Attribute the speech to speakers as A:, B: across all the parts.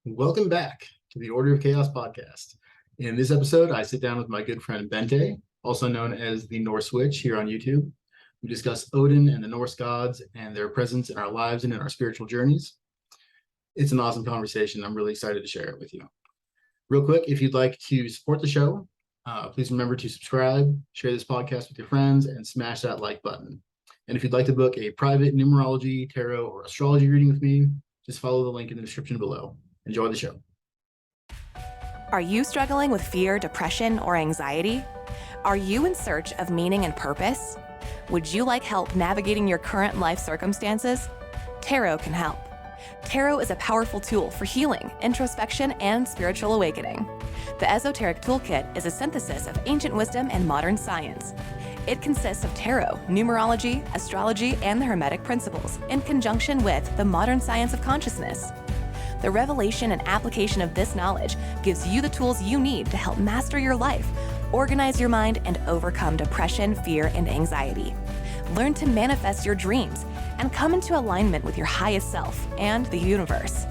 A: Welcome back to the Order of Chaos podcast. In this episode, I sit down with my good friend Bente, also known as the Norse Witch, here on YouTube. We discuss Odin and the Norse gods and their presence in our lives and in our spiritual journeys. It's an awesome conversation. I'm really excited to share it with you. Real quick, if you'd like to support the show, please remember to subscribe, share this podcast with your friends, and smash that like button. And if you'd like to book a private numerology, tarot, or astrology reading with me, just follow the link in the description below. Enjoy the show.
B: Are you struggling with fear, depression, or anxiety? Are you in search of meaning and purpose? Would you like help navigating your current life circumstances? Tarot can help. Tarot is a powerful tool for healing, introspection, and spiritual awakening. The Esoteric Toolkit is a synthesis of ancient wisdom and modern science. It consists of tarot, numerology, astrology, and the Hermetic principles in conjunction with the modern science of consciousness. The revelation and application of this knowledge gives you the tools you need to help master your life, organize your mind, and overcome depression, fear, and anxiety. Learn to manifest your dreams and come into alignment with your highest self and the universe.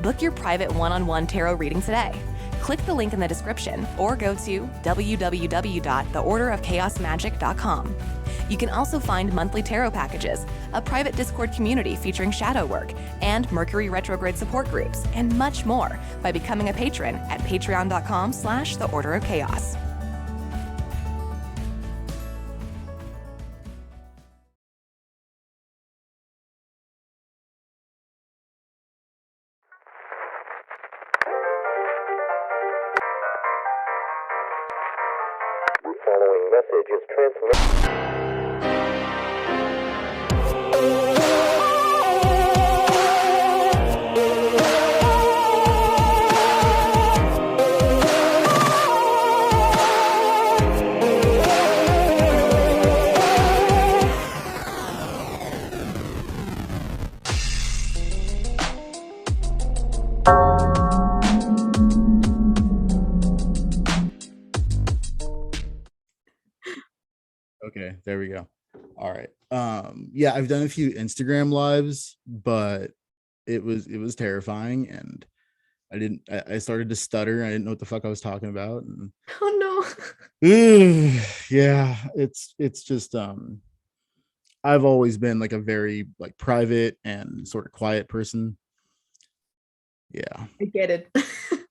B: Book your private one-on-one tarot reading today. Click the link in the description or go to www.theorderofchaosmagic.com. You can also find monthly tarot packages, a private Discord community featuring shadow work, and Mercury retrograde support groups, and much more by becoming a patron at patreon.com/theorderofchaos.
C: The following message is transmitted.
A: Okay, there we go. All right. Yeah, I've done a few Instagram lives, but it was terrifying, and I started to stutter. I didn't know what the fuck I was talking about. And
D: Oh
A: yeah, it's just I've always been like a very like private and sort of quiet person. Yeah.
D: no, I get it.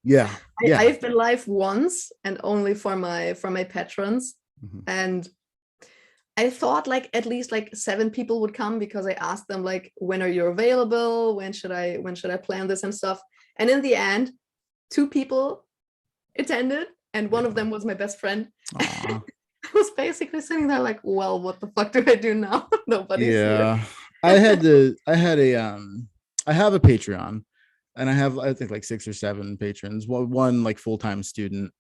A: Yeah. Yeah.
D: I've been live once and only for my patrons,
A: Mhm.
D: and I thought like at least like 7 people would come because I asked them like, when are you available? When should I plan this and stuff? And in the end, 2 people attended, and one of them was my best friend.
A: Aw.
D: I was basically sitting there like, well, what the fuck do I do now? Nobody's here.
A: Yeah. I have a Patreon, and I have I think like 6 or 7 patrons. One like full-time student,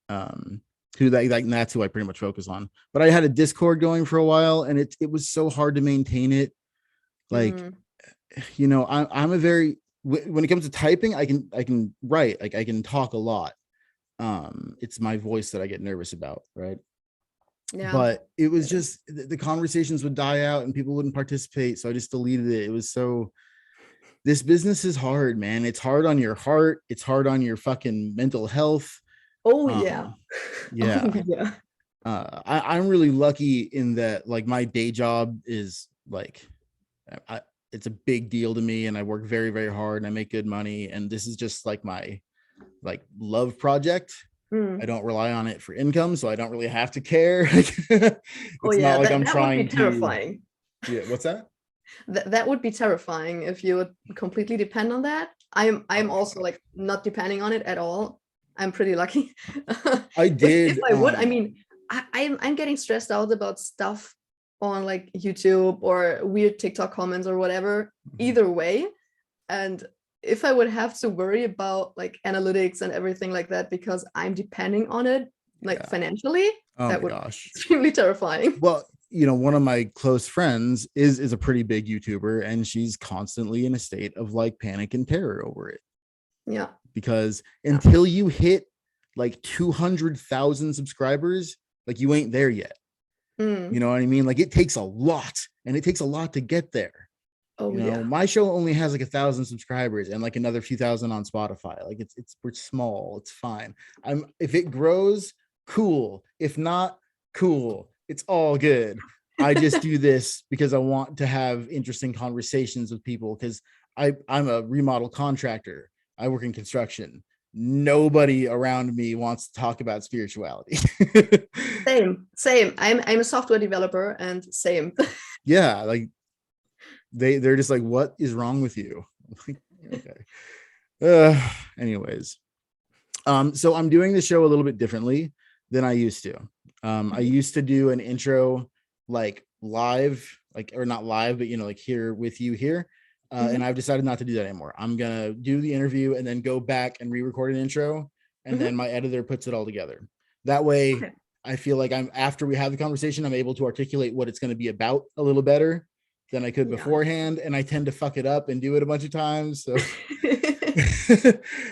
A: who that's who I pretty much focus on. But I had a Discord going for a while, and it was so hard to maintain it. Like, you know, I'm a very when it comes to typing, I can write, like I can talk a lot. It's my voice that I get nervous about, right?
D: Yeah.
A: But it was just the conversations would die out and people wouldn't participate, so I just deleted it. It was so, this business is hard, man. It's hard on your heart, it's hard on your fucking mental health.
D: Oh yeah.
A: Yeah.
D: Oh, yeah.
A: I'm really lucky in that like my day job is like it's a big deal to me, and I work very, very hard, and I make good money, and this is just like my like love project. I don't rely on it for income, so I don't really have to care. It's not like I'm trying
D: would be terrifying.
A: Yeah, what's that?
D: That would be terrifying if you would completely depend on that. I'm also like not depending on it at all. I'm pretty lucky.
A: I did.
D: If I would, I mean, I'm getting stressed out about stuff on like YouTube or weird TikTok comments or whatever. Either way, and if I would have to worry about like analytics and everything like that because I'm depending on it, like financially, that would be extremely terrifying.
A: Well, you know, one of my close friends is a pretty big YouTuber, and she's constantly in a state of like panic and terror over it.
D: Yeah.
A: Because until you hit like 200,000 subscribers, like you ain't there yet. You know what I mean? Like it takes a lot, and it takes a lot to get there.
D: Oh
A: You know,
D: yeah.
A: my show only has like 1,000 subscribers and like another few thousand on Spotify. Like we're small. It's fine. If it grows, cool. If not, cool. It's all good. I just do this because I want to have interesting conversations with people, because I'm a remodel contractor. I work in construction. Nobody around me wants to talk about spirituality.
D: Same. I'm a software developer and same.
A: Yeah, like they're just like, what is wrong with you? Okay. Anyways, so I'm doing the show a little bit differently than I used to. I used to do an intro like live, like, or not live, but like here with you here. And I've decided not to do that anymore. I'm gonna do the interview and then go back and re-record an intro, and then my editor puts it all together. That way,
D: Okay.
A: I feel like after we have the conversation, I'm able to articulate what it's going to be about a little better than I could
D: Yeah.
A: beforehand. And I tend to fuck it up and do it a bunch of times. So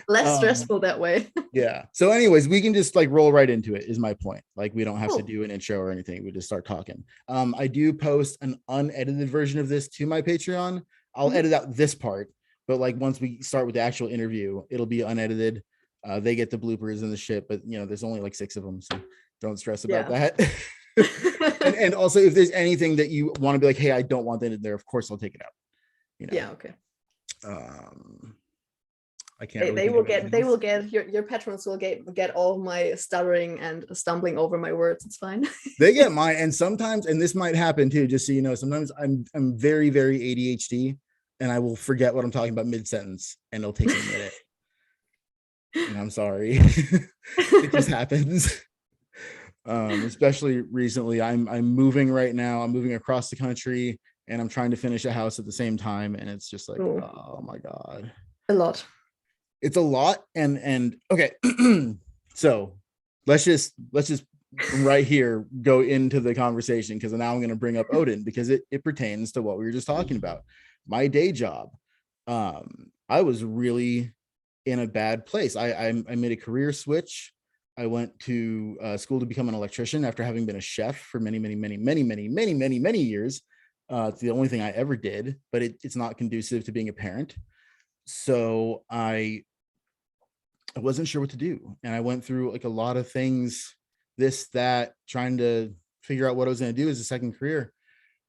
D: Less stressful that way.
A: yeah. So anyways, we can just like roll right into it, is my point. Like, we don't have to
D: Cool.
A: do an intro or anything. We just start talking. I do post an unedited version of this to my Patreon. I'll edit out this part, but like once we start with the actual interview, it'll be unedited. They get the bloopers and the shit, but there's only like 6 of them, so don't stress about that. and also, if there's anything that you want to be like, hey, I don't want that in there, of course I'll take it out.
D: Yeah, okay.
A: I can't.
D: They will get your patrons will get all of my stuttering and stumbling over my words. It's fine.
A: They get mine, and sometimes, and this might happen too, just so you know, sometimes I'm very, very ADHD, and I will forget what I'm talking about mid-sentence, and it'll take me a minute. And I'm sorry. It just happens. Especially recently. I'm moving right now. I'm moving across the country, and I'm trying to finish a house at the same time, and it's just like, oh my God.
D: A lot.
A: It's a lot. And okay. So let's just right here go into the conversation, because now I'm going to bring up Odin, because it pertains to what we were just talking about. My day job. I was really in a bad place. I made a career switch. I went to school to become an electrician after having been a chef for many years. It's the only thing I ever did, but it's not conducive to being a parent. So I wasn't sure what to do. And I went through like a lot of things, trying to figure out what I was going to do as a second career.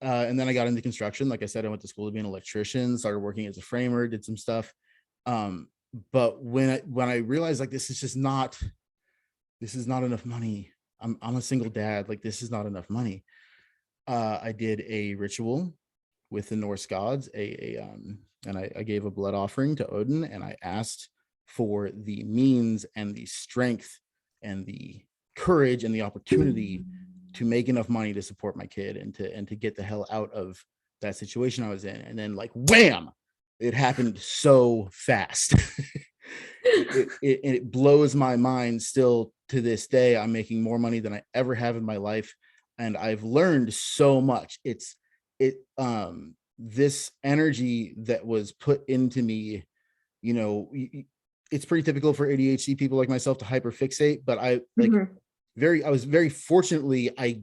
A: And then I got into construction. Like I said, I went to school to be an electrician, started working as a framer, did some stuff. But when I realized like, this is not enough money. I'm a single dad. Like, this is not enough money. I did a ritual with the Norse gods, and I gave a blood offering to Odin, and I asked for the means and the strength and the courage and the opportunity to make enough money to support my kid and to get the hell out of that situation I was in. And then like, wham, it happened so fast. It blows my mind still to this day. I'm making more money than I ever have in my life, and I've learned so much. This energy that was put into me, it's pretty typical for ADHD people like myself to hyperfixate, but I was very fortunately, I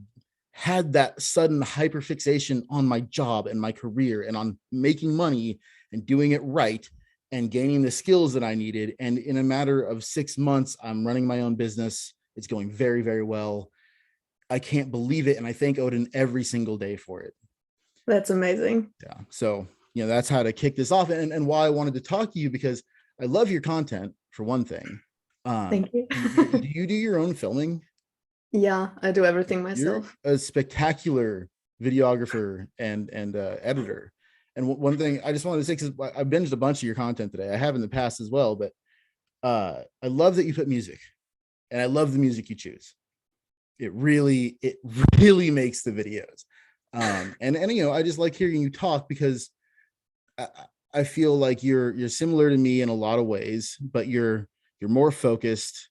A: had that sudden hyperfixation on my job and my career and on making money and doing it right and gaining the skills that I needed. And in a matter of 6 months, I'm running my own business. It's going very, very well. I can't believe it. And I thank Odin every single day for it.
D: That's amazing.
A: Yeah. So, that's how to kick this off, and why I wanted to talk to you, because I love your content, for one thing.
D: Thank you.
A: Do you do your own filming?
D: Yeah, I do everything myself.
A: You're a spectacular videographer and editor. And one thing I just wanted to say, because I binged a bunch of your content today, I have in the past as well, but I love that you put music, and I love the music you choose. It really makes the videos. And I just like hearing you talk, because I feel like you're similar to me in a lot of ways, but you're more focused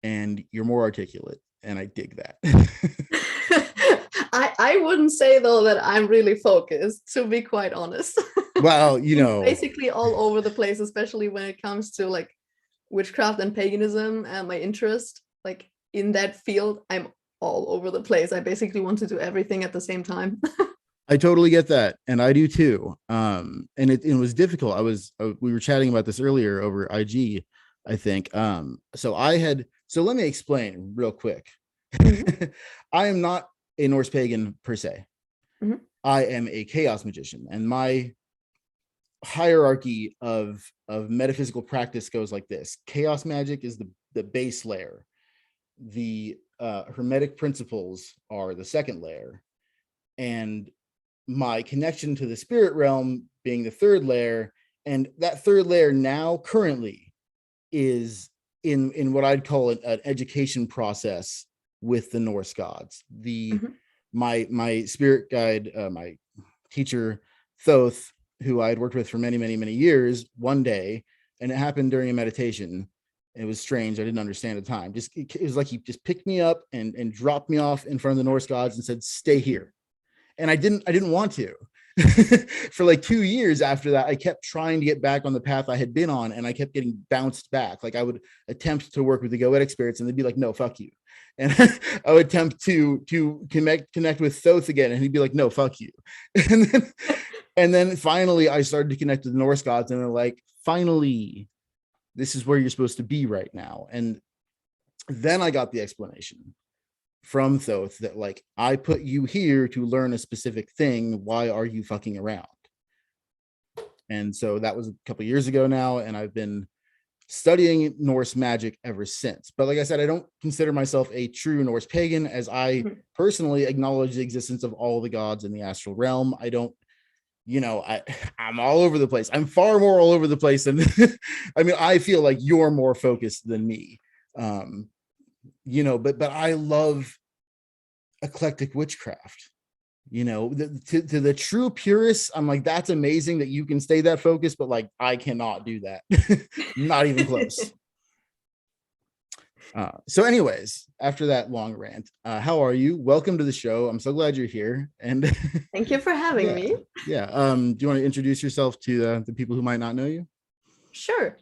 A: and you're more articulate, and I dig that.
D: I wouldn't say though that I'm really focused, to be quite honest.
A: Well,
D: basically all over the place, especially when it comes to like witchcraft and paganism and my interest, like in that field, I'm all over the place. I basically want to do everything at the same time.
A: I totally get that, and I do too. And it was difficult. We were chatting about this earlier over IG, I think. So let me explain real quick.
D: Mhm,
A: I am not a Norse pagan per se.
D: mhm,
A: I am a chaos magician, and my hierarchy of metaphysical practice goes like this. Chaos magic is the base layer. The hermetic principles are the second layer, and my connection to the spirit realm being the third layer. And that third layer now currently is in what I'd call an education process with the Norse gods. The
D: mhm.
A: my spirit guide, my teacher Thoth, who I had worked with for many years, one day, and it happened during a meditation. It was strange. I didn't understand at the time. It was like he just picked me up and dropped me off in front of the Norse gods and said, "Stay here." And I didn't want to. For like 2 years after that, I kept trying to get back on the path I had been on, and I kept getting bounced back. Like I would attempt to work with the Goetic spirits, and they'd be like, "No, fuck you." And I would attempt to connect with Thoth again, and he'd be like, "No, fuck you." And then finally, I started to connect to the Norse gods, and they're like, "Finally, this is where you're supposed to be right now." And then I got the explanation from Thoth that, like, I put you here to learn a specific thing. Why are you fucking around? And so that was a couple years ago now, and I've been studying Norse magic ever since. But like I said, I don't consider myself a true Norse pagan, as I
D: Mhm.
A: personally acknowledge the existence of all the gods in the astral realm. I don't, I'm all over the place. I'm far more all over the place than I mean, I feel like you're more focused than me. But I love eclectic witchcraft. To the true purists, I'm like, that's amazing that you can stay that focused, but like, I cannot do that. Not even close. So anyways, after that long rant, how are you? Welcome to the show. I'm so glad you're here. And
D: Thank you for having
A: yeah,
D: me.
A: yeah. Do you want to introduce yourself to the people who might not know you?
D: Sure.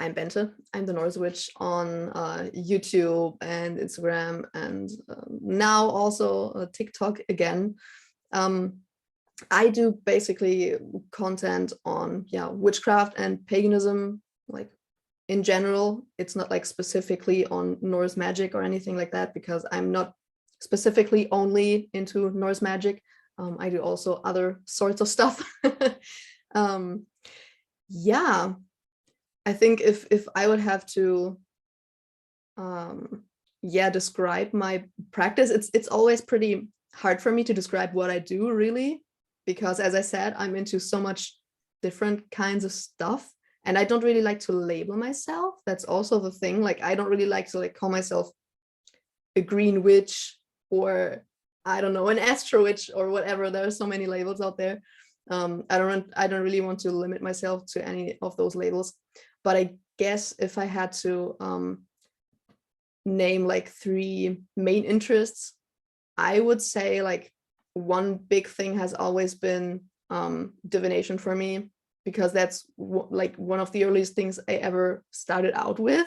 D: I'm Bente. I'm the Norse Witch on YouTube and Instagram, and now also TikTok again. I do basically content on witchcraft and paganism, like in general. It's not like specifically on Norse magic or anything like that, because I'm not specifically only into Norse magic. I do also other sorts of stuff. um, yeah, I think if I would have to describe my practice, it's always pretty hard for me to describe what I do, really, because as I said, I'm into so much different kinds of stuff, and I don't really like to label myself. That's also the thing. Like, I don't really like to like call myself a green witch, or I don't know, an astro witch, or whatever. There are so many labels out there. I don't really want to limit myself to any of those labels. But I guess if I had to name like 3 main interests, I would say like one big thing has always been divination for me, because that's like one of the earliest things I ever started out with.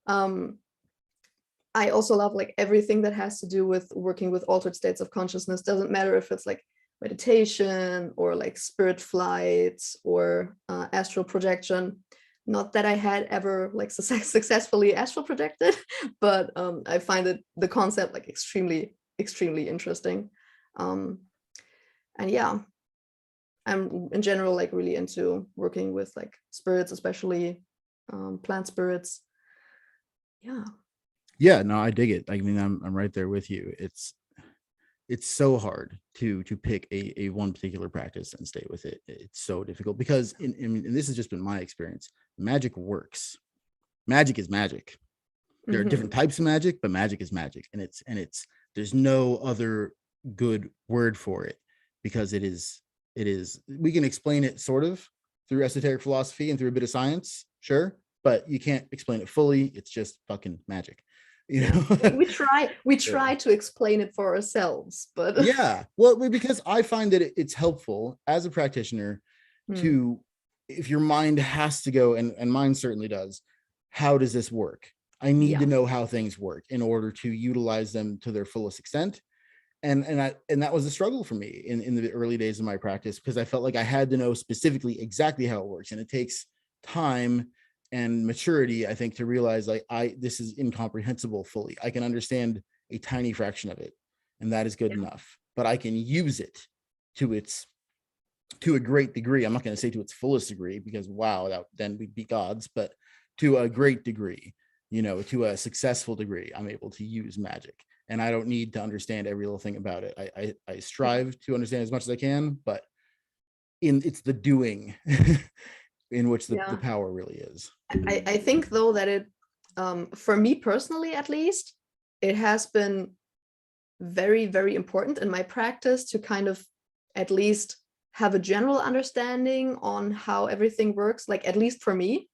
D: I also love like everything that has to do with working with altered states of consciousness. Doesn't matter if it's like meditation or like spirit flights or astral projection. Not that I had ever like successfully astral projected, but I find the concept like extremely interesting. And yeah, I'm in general like really into working with like spirits, especially plant spirits.
A: Yeah, no, I dig it. I mean, I'm right there with you. It's so hard to pick a one particular practice and stay with it. It's so difficult because and this has just been my experience. Magic works. Magic is magic. There are different types of magic, but magic is magic, and it's there's no other good word for it, because it is we can explain it sort of through esoteric philosophy and through a bit of science, sure, but you can't explain it fully. It's just fucking magic.
D: We try to explain it for ourselves, but
A: Yeah, well, because I find that it's helpful as a practitioner to, if your mind has to go, and mine certainly does, how does this work? I need to know how things work in order to utilize them to their fullest extent.
E: and that was a struggle for me in the early days of my practice, because I felt like I had to know specifically exactly how it works, and it takes time and maturity, I think, to realize like this is incomprehensible fully. I can understand a tiny fraction of it, and that is good enough, but I can use it to a great degree. I'm not going to say to its fullest degree, because wow, then we'd be gods, but to a great degree, to a successful degree, I'm able to use magic, and I don't need to understand every little thing about it. I strive to understand as much as I can, but it's the doing in which the power really is.
D: I think though that it, for me personally at least, it has been very, very important in my practice to kind of at least have a general understanding on how everything works, like at least for me.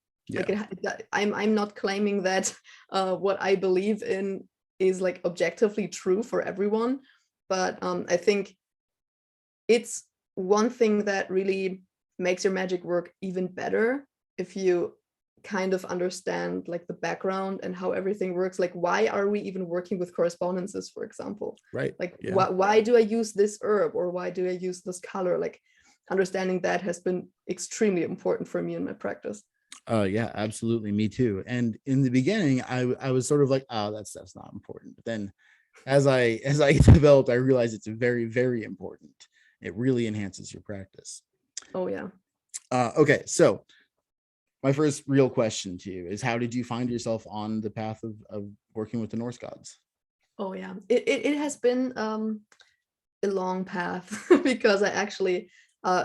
D: I'm not claiming that what I believe in is like objectively true for everyone, but I think it's one thing that really makes your magic work even better if you kind of understand like the background and how everything works. Like, why are we even working with correspondences, for example?
E: Right.
D: Like, why do I use this herb, or why do I use this color? Like, understanding that has been extremely important for me in my practice.
E: Yeah, absolutely. Me too. And in the beginning, I was sort of like, oh, that stuff's not important. But then as I developed, I realized it's very, very important. It really enhances your practice.
D: Oh yeah.
E: Okay, so my first real question to you is, how did you find yourself on the path of working with the Norse gods?
D: Oh yeah, it has been a long path because I actually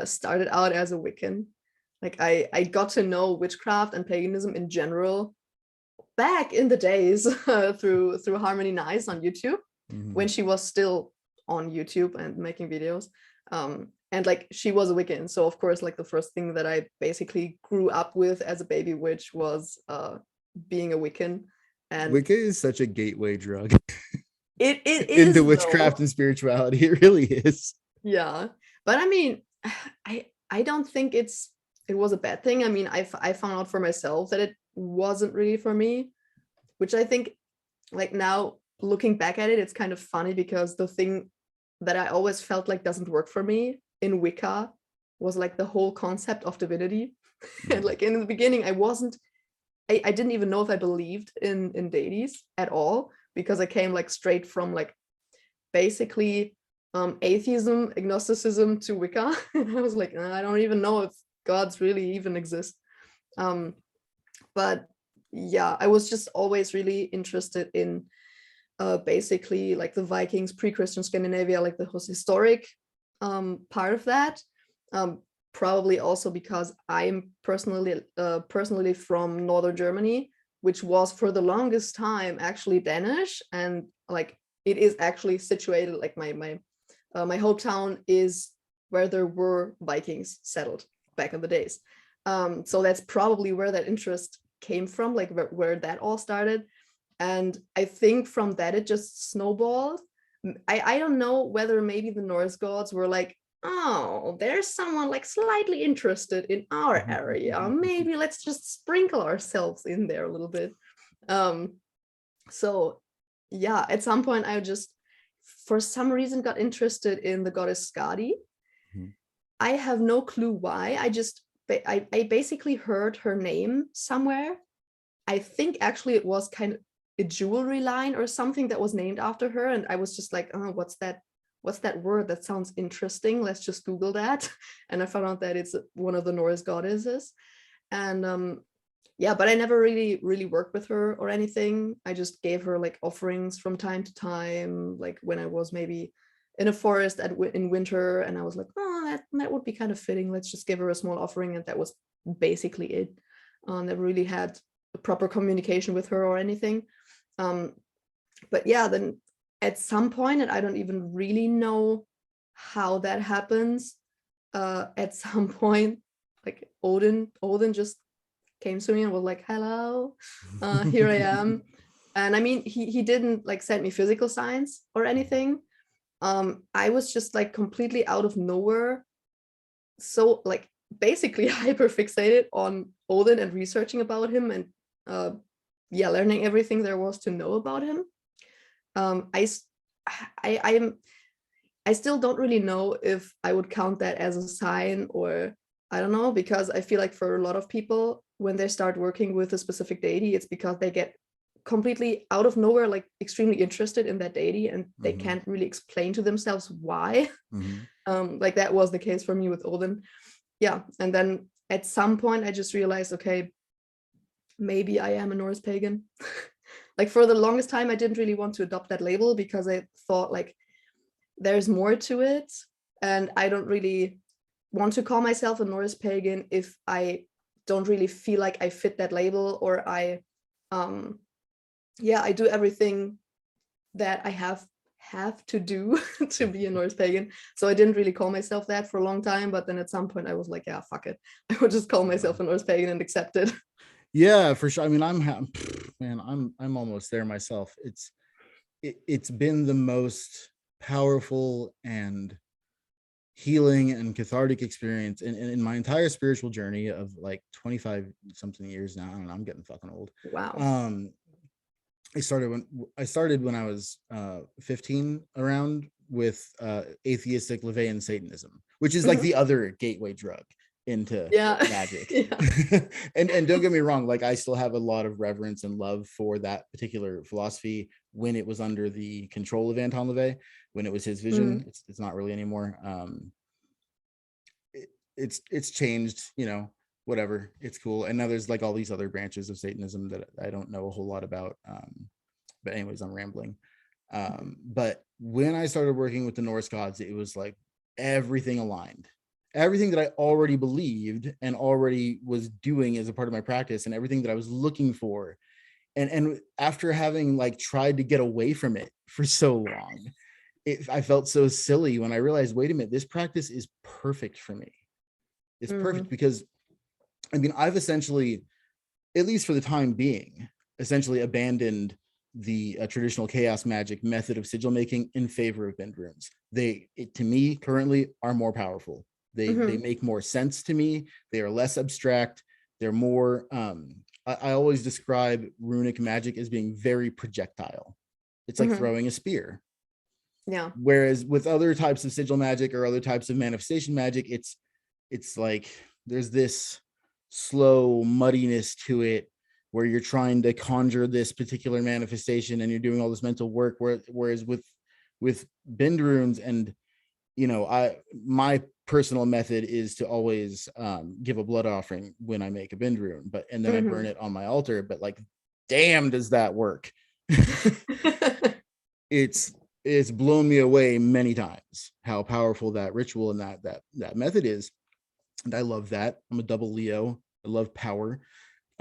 D: started out as a Wiccan. Like I got to know witchcraft and paganism in general back in the days through Harmony Nice on YouTube, when she was still on YouTube and making videos. And like, she was a Wiccan, so of course, like the first thing that I basically grew up with as a baby witch was being a Wiccan. And
E: Wicca is such a gateway drug.
D: It is
E: into witchcraft
D: though.
E: and spirituality. It really is.
D: Yeah, but I mean, I don't think it was a bad thing. I mean, I found out for myself that it wasn't really for me, which I think, like, now looking back at it, it's kind of funny, because the thing that I always felt like doesn't work for me in Wicca was like the whole concept of divinity. And like in the beginning, I didn't even know if I believed in deities at all, because I came like straight from like basically atheism, agnosticism to Wicca. And I was like, I don't even know if gods really even exist. But yeah, I was just always really interested in basically like the Vikings, pre-Christian Scandinavia, like the historic part of that. Probably also because I'm personally from northern Germany, which was for the longest time actually Danish, and like it is actually situated, like my hometown is where there were Vikings settled back in the days. So that's probably where that interest came from, like where that all started. And I think from that it just snowballed. I don't know whether maybe the Norse gods were like, oh, there's someone like slightly interested in our area, maybe let's just sprinkle ourselves in there a little bit. So yeah, at some point I just for some reason got interested in the goddess Skadi. I have no clue why. I basically heard her name somewhere. I think actually it was kind of a jewelry line or something that was named after her, and I was just like, oh, what's that word? That sounds interesting. Let's just Google that. And I found out that it's one of the Norse goddesses. And yeah, but I never really worked with her or anything. I just gave her like offerings from time to time, like when I was maybe in a forest in winter, and I was like, oh, that would be kind of fitting. Let's just give her a small offering, and that was basically it. Never really had a proper communication with her or anything. But yeah, then at some point, and I don't even really know how that happens, at some point, like Odin just came to me and was like, hello, here I am. And I mean, he didn't like send me physical signs or anything. I was just like completely out of nowhere, so like basically hyper fixated on Odin and researching about him, and yeah, learning everything there was to know about him. I'm I still don't really know if I would count that as a sign, or I don't know, because I feel like for a lot of people, when they start working with a specific deity, it's because they get completely out of nowhere, like extremely interested in that deity, and they can't really explain to themselves why. Like that was the case for me with Odin. Yeah. And then at some point I just realized, okay, maybe I am a Norse pagan. Like for the longest time, I didn't really want to adopt that label because I thought like there's more to it. And I don't really want to call myself a Norse pagan if I don't really feel like I fit that label, or I do everything that I have to do to be a Norse pagan. So I didn't really call myself that for a long time, but then at some point I was like, yeah, fuck it, I would just call myself a Norse pagan and accept it.
E: Yeah, for sure. I mean, I'm almost there myself. It's been the most powerful and healing and cathartic experience in my entire spiritual journey of like 25 something years now. I don't know, I'm getting fucking old.
D: Wow.
E: I started when I was 15 around with atheistic Levian Satanism, which is like the other gateway drug into magic. And don't get me wrong, like I still have a lot of reverence and love for that particular philosophy when it was under the control of Anton LaVey, when it was his vision. It's not really anymore. It's changed, you know, whatever, it's cool. And now there's like all these other branches of Satanism that I don't know a whole lot about. But anyways, I'm rambling. But when I started working with the Norse gods, it was like everything aligned. Everything that I already believed and already was doing as a part of my practice, and everything that I was looking for. And after having like tried to get away from it for so long, I felt so silly when I realized, wait a minute, this practice is perfect for me. It's perfect because, I mean, I've essentially, at least for the time being, essentially abandoned the traditional chaos magic method of sigil making in favor of bend runes. To me, currently are more powerful. They make more sense to me. They are less abstract. They're more, I always describe runic magic as being very projectile. It's like throwing a spear.
D: Yeah.
E: Whereas with other types of sigil magic or other types of manifestation magic, it's like there's this slow muddiness to it where you're trying to conjure this particular manifestation and you're doing all this mental work, whereas with bend runes, and you know, my personal method is to always give a blood offering when I make a bend rune, and then I burn it on my altar. But like, damn, does that work? It's blown me away many times how powerful that ritual and that method is. And I love that. I'm a double Leo. I love power.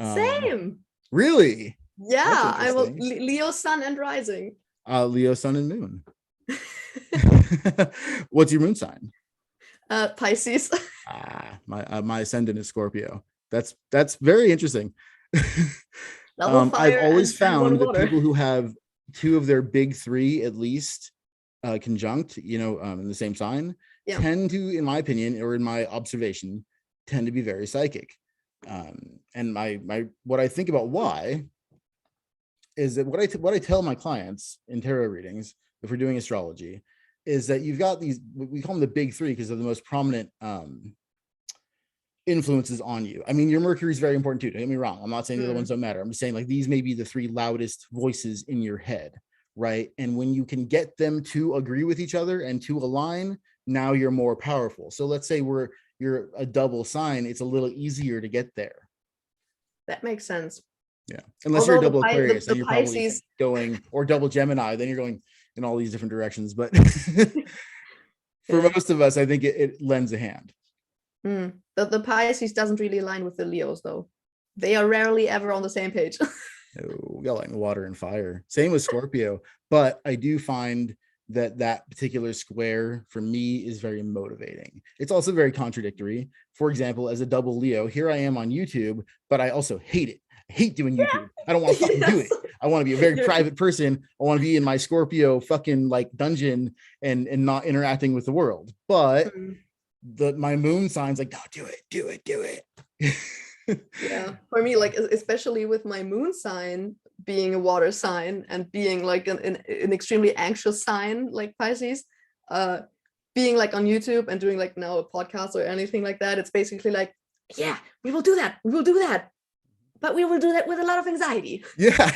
D: Same.
E: Really?
D: Yeah, I will. Leo sun and rising.
E: Leo sun and moon. What's your moon sign?
D: Pisces.
E: My ascendant is Scorpio. That's very interesting.
D: I've
E: always found that people who have two of their big three at least conjunct, you know, in the same sign, tend to, in my opinion, or in my observation, tend to be very psychic. And my what I think about why is that what I tell my clients in tarot readings, if we're doing astrology, is that you've got these, we call them the big three because they're the most prominent influences on you. I mean, your Mercury is very important too. Don't get me wrong. I'm not saying the other ones don't matter. I'm just saying like these may be the three loudest voices in your head, right? And when you can get them to agree with each other and to align, now you're more powerful. So let's say you're a double sign, it's a little easier to get there.
D: That makes sense.
E: Yeah, unless you're a double Aquarius,
D: then you're Pisces,
E: probably going, or double Gemini, then you're going in all these different directions. But for most of us, I think it lends a hand.
D: The Pisces doesn't really align with the Leos, though. They are rarely ever on the same page.
E: We got like water and fire. Same with Scorpio, but I do find that particular square for me is very motivating. It's also very contradictory. For example, as a double Leo, here I am on YouTube, but I also hate it. I hate doing YouTube. I don't want to fucking do it. I want to be a very private person. I want to be in my Scorpio fucking like dungeon and not interacting with the world. But my moon sign's like, no, do it.
D: Yeah, for me, like especially with my moon sign being a water sign and being like an extremely anxious sign like Pisces, being like on YouTube and doing like now a podcast or anything like that, it's basically like, yeah, we will do that, but we will do that with a lot of anxiety.
E: Yeah.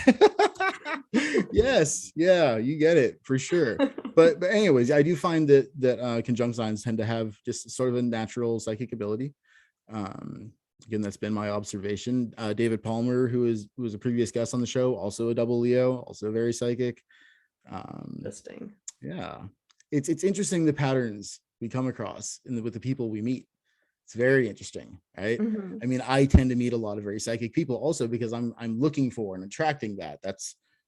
E: Yes, yeah, you get it for sure. But anyways, I do find that conjunct signs tend to have just sort of a natural psychic ability. Again, that's been my observation. David Palmer, who was a previous guest on the show, also a double Leo, also very psychic.
D: Interesting.
E: Yeah, it's interesting the patterns we come across with the people we meet. It's very interesting, right?
D: Mhm.
E: I mean, I tend to meet a lot of very psychic people also because I'm looking for and attracting that.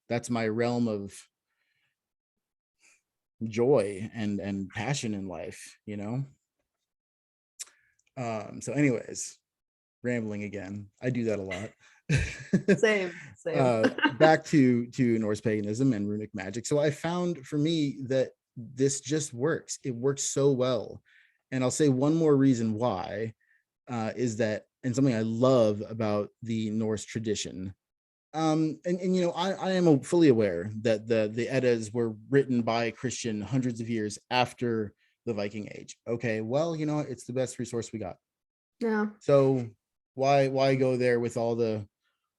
E: That's my realm of joy and passion in life, you know. So anyways, rambling again. I do that a lot.
D: Same.
E: Back to Norse paganism and runic magic. So I found for me that this just works. It works so well. And I'll say one more reason why is that, and something I love about the Norse tradition. And you know, I am fully aware that the Eddas were written by a Christian hundreds of years after the Viking Age. Okay, well, you know, it's the best resource we got.
D: Yeah.
E: So why go there with all the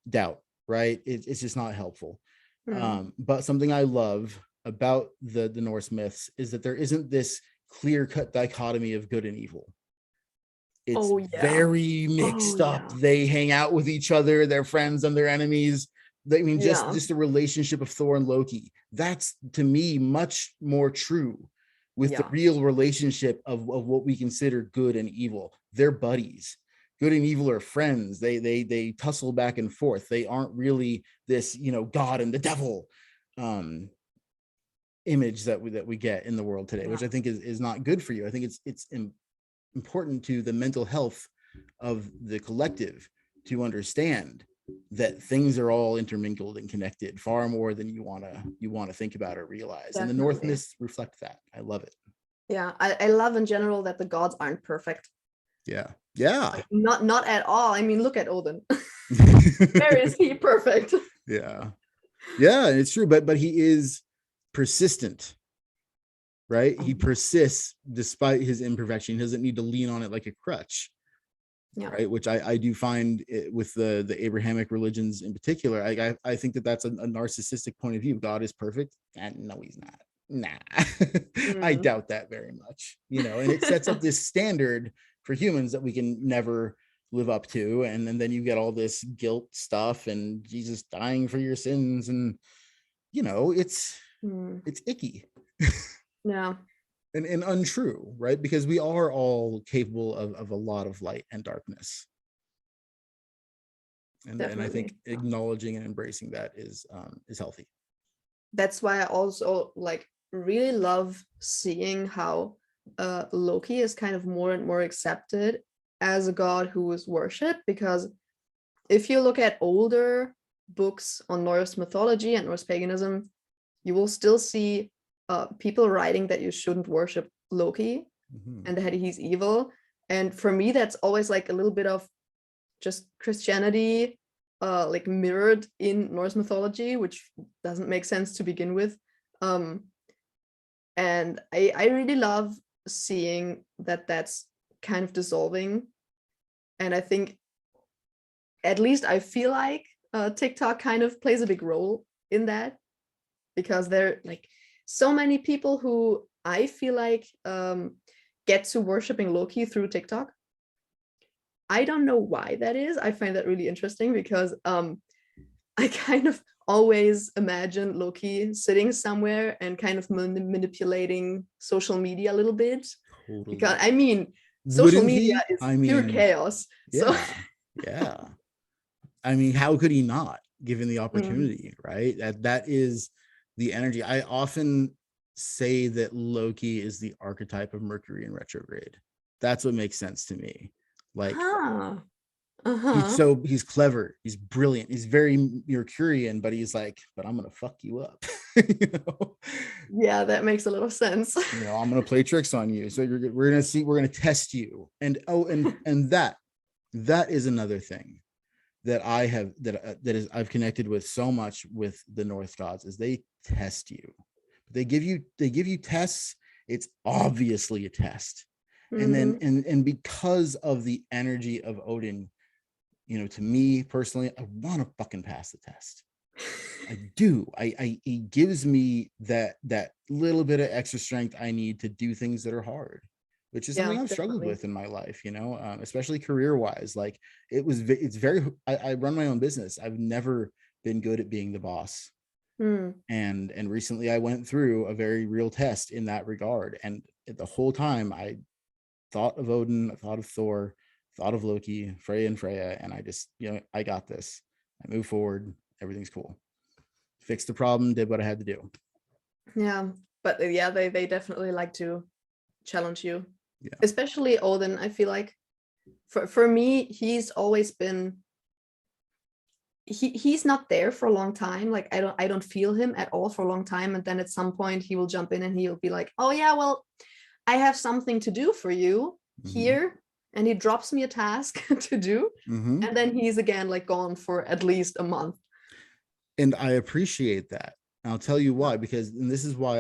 E: doubt, right? It's just not helpful. But something I love about the Norse myths is that there isn't this clear-cut dichotomy of good and evil. It's very mixed up.
D: Yeah.
E: They hang out with each other, their friends and their enemies. I mean, just the relationship of Thor and Loki. That's to me much more true with the real relationship of what we consider good and evil. They're buddies. Good and evil are friends. They tussle back and forth. They aren't really this, you know, God and the devil image that we get in the world today, which I think is not good for you. I think it's important to the mental health of the collective to understand that things are all intermingled and connected far more than you want to think about or realize.
D: Definitely.
E: And the North myths reflect that. I love it.
D: Yeah, I love in general that the gods aren't perfect.
E: Yeah.
D: Like, not at all. I mean, look at Odin. Where is he perfect?
E: Yeah, it's true, but he is persistent, right? He persists despite his imperfection. He doesn't need to lean on it like a crutch.
D: Yeah.
E: Right, which I do find with the Abrahamic religions in particular. I think that's a narcissistic point of view. God is perfect, and no, he's not. Nah. I doubt that very much, you know. And it sets up this standard for humans that we can never live up to, and then you get all this guilt stuff and Jesus dying for your sins, and you know, it's icky.
D: Yeah.
E: And untrue, right? Because we are all capable of a lot of light and darkness. And I think acknowledging and embracing that is healthy.
D: That's why I also like really love seeing how Loki is kind of more and more accepted as a god who is worshipped, because if you look at older books on Norse mythology and Norse paganism, you will still see people writing that you shouldn't worship Loki and that he's evil. And for me, that's always like a little bit of just Christianity like mirrored in Norse mythology, which doesn't make sense to begin with. And I really love seeing that that's kind of dissolving. And I think, at least I feel like TikTok kind of plays a big role in that, because there are like so many people who I feel like get to worshiping Loki through TikTok. I don't know why that is. I find that really interesting because I kind of always imagine Loki sitting somewhere and kind of manipulating social media a little bit.
E: Totally.
D: Because I mean, social media is pure chaos.
E: Yeah,
D: so
E: yeah. I mean, how could he not, given the opportunity, right? That is the energy. I often say that Loki is the archetype of Mercury in retrograde. That's what makes sense to me. Like, he's clever, he's brilliant, he's very Mercurian, but he's like, but I'm gonna fuck you up. You know?
D: Yeah, that makes a little sense.
E: You know, I'm gonna play tricks on you. So we're gonna test you. And and that is another thing that I have I've connected with so much with the Norse gods, is they test you. They give you tests, it's obviously a test. And then and because of the energy of Odin, you know, to me personally, I want to fucking pass the test. I do. It gives me that little bit of extra strength I need to do things that are hard, which is something I've struggled with in my life, you know, especially career wise. Like it's very, I run my own business. I've never been good at being the boss. And recently I went through a very real test in that regard. And the whole time I thought of Odin, I thought of Thor, thought of Loki, Freya, and I just, you know, I got this. I move forward. Everything's cool. Fixed the problem, did what I had to do.
D: Yeah, but yeah, they definitely like to challenge you.
E: Yeah.
D: Especially Odin. I feel like for me, he's always been he's not there for a long time. Like I don't feel him at all for a long time. And then at some point he will jump in and he'll be like, oh yeah, well, I have something to do for you here. And he drops me a task to do. And then he's again like gone for at least a month.
E: And I appreciate that. And I'll tell you why, because and this is why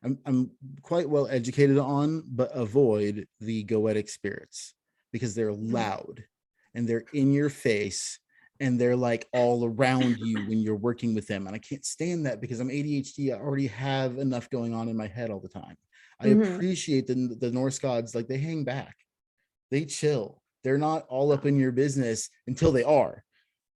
E: I'm quite well educated on, but avoid the goetic spirits, because they're loud and they're in your face and they're like all around you when you're working with them. And I can't stand that because I'm ADHD. I already have enough going on in my head all the time. I appreciate the Norse gods. Like they hang back, they chill. They're not all up in your business until they are.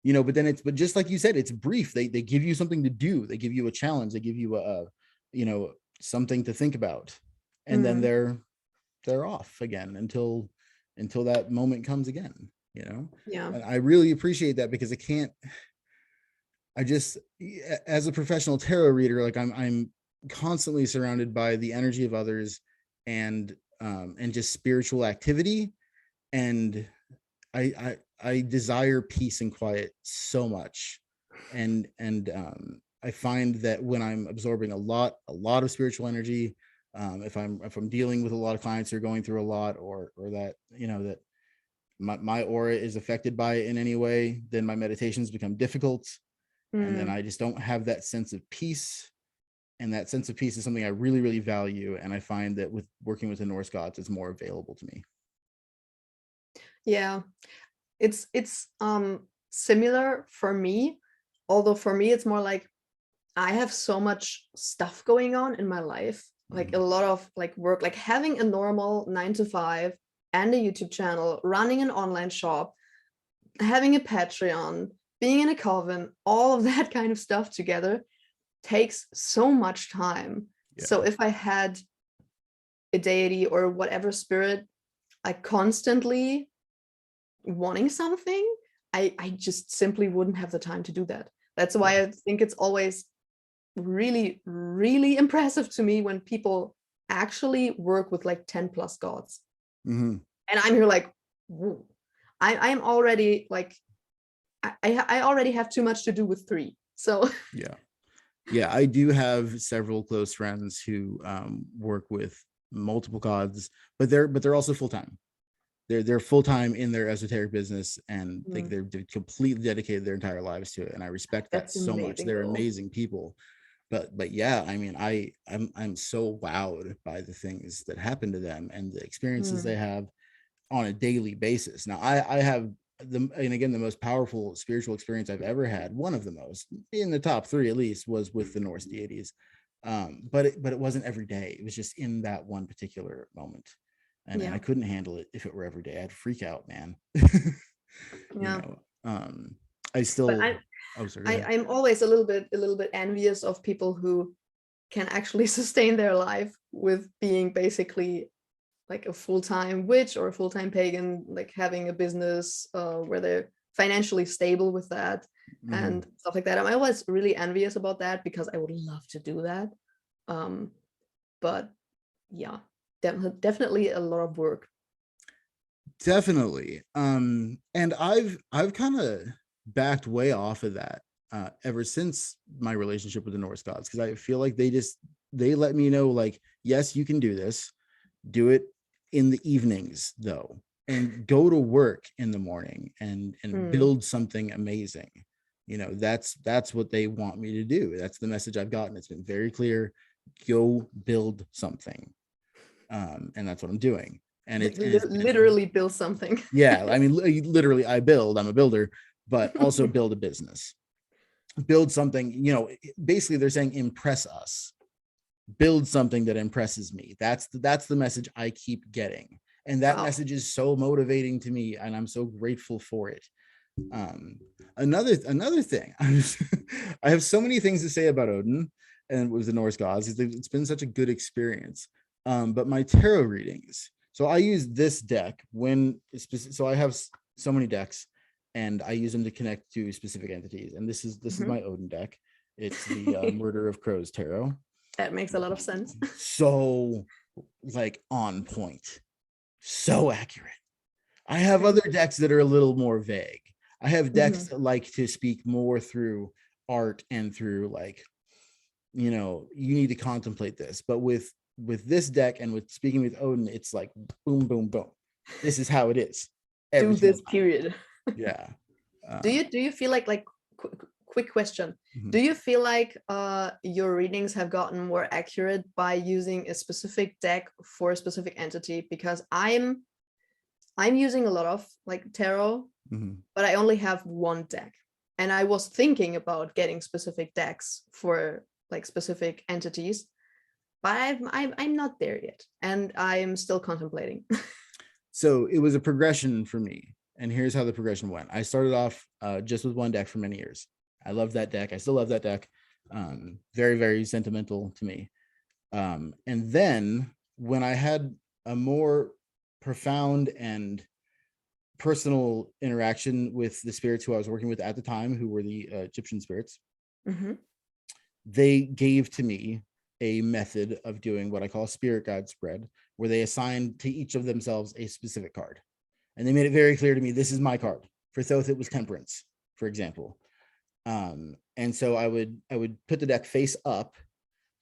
E: You know, but then but just like you said, it's brief. They give you something to do. They give you a challenge. They give you a you know, something to think about. And then they're off again until that moment comes again, you know?
D: Yeah.
E: And I really appreciate that because I just, as a professional tarot reader, like I'm constantly surrounded by the energy of others and just spiritual activity. And I desire peace and quiet so much. And I find that when I'm absorbing a lot of spiritual energy, if I'm dealing with a lot of clients who are going through a lot or that, you know, that my aura is affected by it in any way, then my meditations become difficult. And then I just don't have that sense of peace. And that sense of peace is something I really, really value. And I find that with working with the Norse gods, it's more available to me.
D: Yeah, it's similar for me, although for me it's more like I have so much stuff going on in my life, like a lot of like work, like having a normal 9 to 5 and a YouTube channel, running an online shop, having a Patreon, being in a coven, all of that kind of stuff together takes so much time. So if I had a deity or whatever spirit like constantly wanting something, I just simply wouldn't have the time to do that. That's why I think it's always really, really impressive to me when people actually work with like 10 plus gods. And I'm here like, whoa. I'm already like, I already have too much to do with 3. So yeah, I do have several close friends who work with multiple gods, but they're also full-time. They're full-time in their esoteric business, and like they're completely dedicated their entire lives to it. And I respect that so much. They're amazing people. But yeah, I mean, I'm so wowed by the things that happen to them and the experiences they have on a daily basis. Now I have the most powerful spiritual experience I've ever had, one of the most in the top 3 at least, was with the Norse deities. But it wasn't every day. It was just in that one particular moment. And I couldn't handle it if it were every day. I'd freak out, man. You know, I still I'm always a little bit envious of people who can actually sustain their life with being basically like a full-time witch or a full-time pagan, like having a business where they're financially stable with that and stuff like that. I'm always really envious about that because I would love to do that. But yeah, definitely a lot of work.
E: Definitely. And I've kind of backed way off of that ever since my relationship with the Norse gods, because I feel like they let me know, like, yes, you can do this. Do it in the evenings though, and go to work in the morning and build something amazing. You know, that's what they want me to do. That's the message I've gotten. It's been very clear. go build something. And that's what I'm doing. And
D: Like,
E: it's
D: literally build something.
E: yeah, I mean, literally I'm a builder, but also build a business, build something, basically they're saying impress us, build something that impresses me. That's the message I keep getting. And that
D: Wow.
E: message is so motivating to me, and I'm so grateful for it. Another thing, I have so many things to say about Odin and with the Norse gods. It's been such a good experience. But my tarot readings, so I use this deck so I have so many decks, and I use them to connect to specific entities. And this is my Odin deck. It's the Murder of Crows tarot.
D: That makes a lot of sense.
E: So like on point, so accurate. I have other decks that are a little more vague. I have decks that like to speak more through art and through like, you need to contemplate this. But with this deck and with speaking with Odin, it's like boom, boom, boom. This is how it is.
D: Do this period.
E: Yeah.
D: Do you feel like quick question? Do you feel like your readings have gotten more accurate by using a specific deck for a specific entity? Because I'm using a lot of like tarot, but I only have one deck, and I was thinking about getting specific decks for like specific entities, but I'm not there yet, and I'm still contemplating.
E: So it was a progression for me, and here's how the progression went. I started off just with one deck for many years. I love that deck. I still love that deck. Very, very sentimental to me. And then when I had a more profound and personal interaction with the spirits who I was working with at the time, who were the Egyptian spirits, they gave to me a method of doing what I call a spirit guide spread, where they assigned to each of themselves a specific card. And they made it very clear to me, this is my card. For Thoth, it was Temperance, for example. And so I would put the deck face up,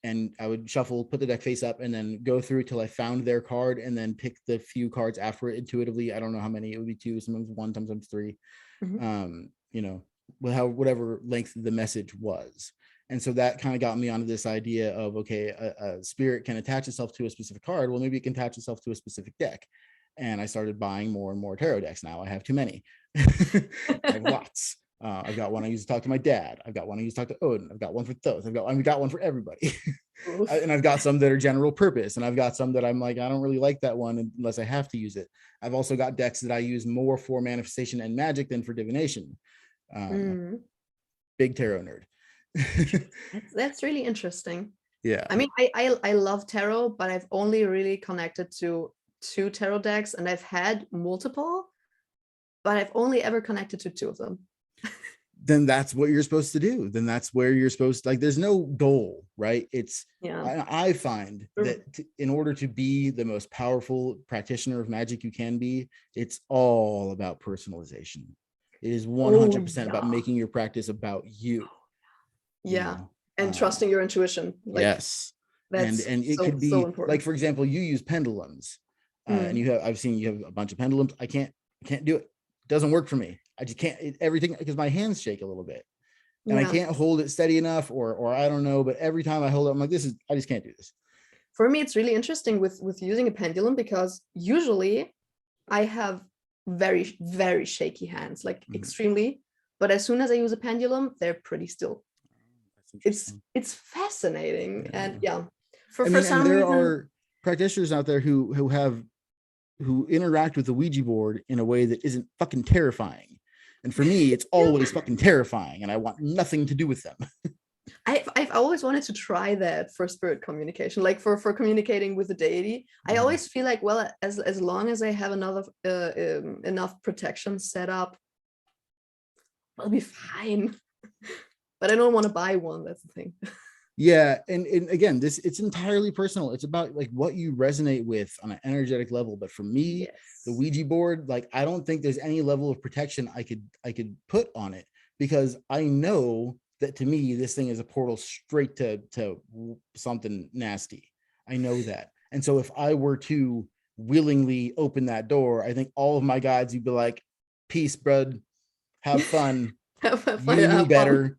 E: and I would shuffle, put the deck face up, and then go through till I found their card, and then pick the few cards after it intuitively. I don't know how many, it would be 2, sometimes 1, sometimes 3, whatever length the message was. And so that kind of got me onto this idea of, okay, a spirit can attach itself to a specific card. Well, maybe it can attach itself to a specific deck. And I started buying more and more tarot decks. Now I have too many. I have lots. I've got one I use to talk to my dad. I've got one I use to talk to Odin. I've got one for Thoth. I've got one for everybody. And I've got some that are general purpose. And I've got some that I'm like, I don't really like that one unless I have to use it. I've also got decks that I use more for manifestation and magic than for divination. Big tarot nerd.
D: That's really interesting.
E: Yeah.
D: I mean, I love tarot, but I've only really connected to 2 tarot decks, and I've had multiple, but I've only ever connected to 2 of them.
E: Then that's what you're supposed to do. Then that's where you're supposed to, like, there's no goal, right? It's, I find that in order to be the most powerful practitioner of magic you can be, it's all about personalization. It is 100% about making your practice about you.
D: Yeah. And trusting your intuition. Like,
E: yes. And it could be so like, for example, you use pendulums, and I've seen you have a bunch of pendulums. I can't do it. It doesn't work for me. I just can't, everything, because my hands shake a little bit, and I can't hold it steady enough, or I don't know, but every time I hold it, I'm like, I just can't do this.
D: For me, it's really interesting with using a pendulum, because usually I have very, very shaky hands, like extremely, but as soon as I use a pendulum, they're pretty still. It's fascinating. And for some
E: there
D: reason,
E: are practitioners out there who interact with the Ouija board in a way that isn't fucking terrifying. And for me, it's always fucking terrifying, and I want nothing to do with them.
D: I've always wanted to try that for spirit communication, like for communicating with the deity. I always feel like, well, as long as I have enough protection set up, I'll be fine. But I don't want to buy one. That's the thing.
E: Yeah, and again, it's entirely personal. It's about like what you resonate with on an energetic level. But for me, the Ouija board, like, I don't think there's any level of protection I could put on it, because I know that to me, this thing is a portal straight to something nasty. I know that. And so if I were to willingly open that door, I think all of my guides would be like, peace, bud, have fun. You knew better,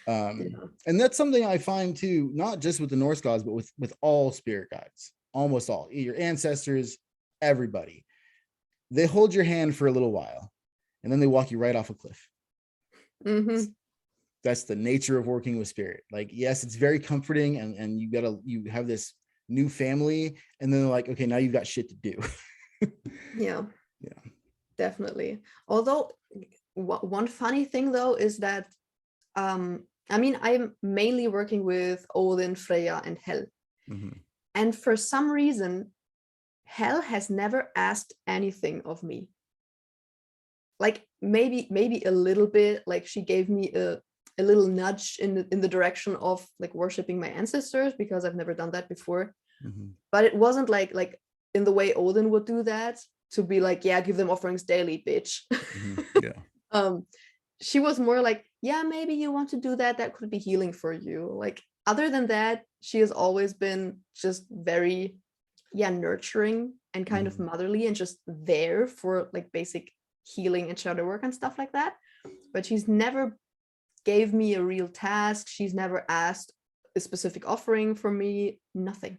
E: And that's something I find too, not just with the Norse gods, but with all spirit guides, almost all your ancestors, everybody. They hold your hand for a little while and then they walk you right off a cliff.
D: Mm-hmm.
E: That's the nature of working with spirit. Like, yes, it's very comforting, and you have this new family, and then they're like, okay, now you've got shit to do.
D: Yeah.
E: Yeah.
D: Definitely. Although one funny thing though is that I mean, I'm mainly working with Odin, Freya, and Hel.
E: Mm-hmm.
D: And for some reason, Hel has never asked anything of me. Like maybe a little bit, like she gave me a little nudge in the direction of like worshiping my ancestors, because I've never done that before.
E: Mm-hmm.
D: But it wasn't like in the way Odin would do that, to be like, yeah, give them offerings daily, bitch.
E: Mm-hmm. Yeah.
D: She was more like, yeah, maybe you want to do that, that could be healing for you. Like, other than that, she has always been just very, yeah, nurturing and kind of motherly, and just there for like basic healing and shadow work and stuff like that. But she's never gave me a real task. She's never asked a specific offering for me, nothing.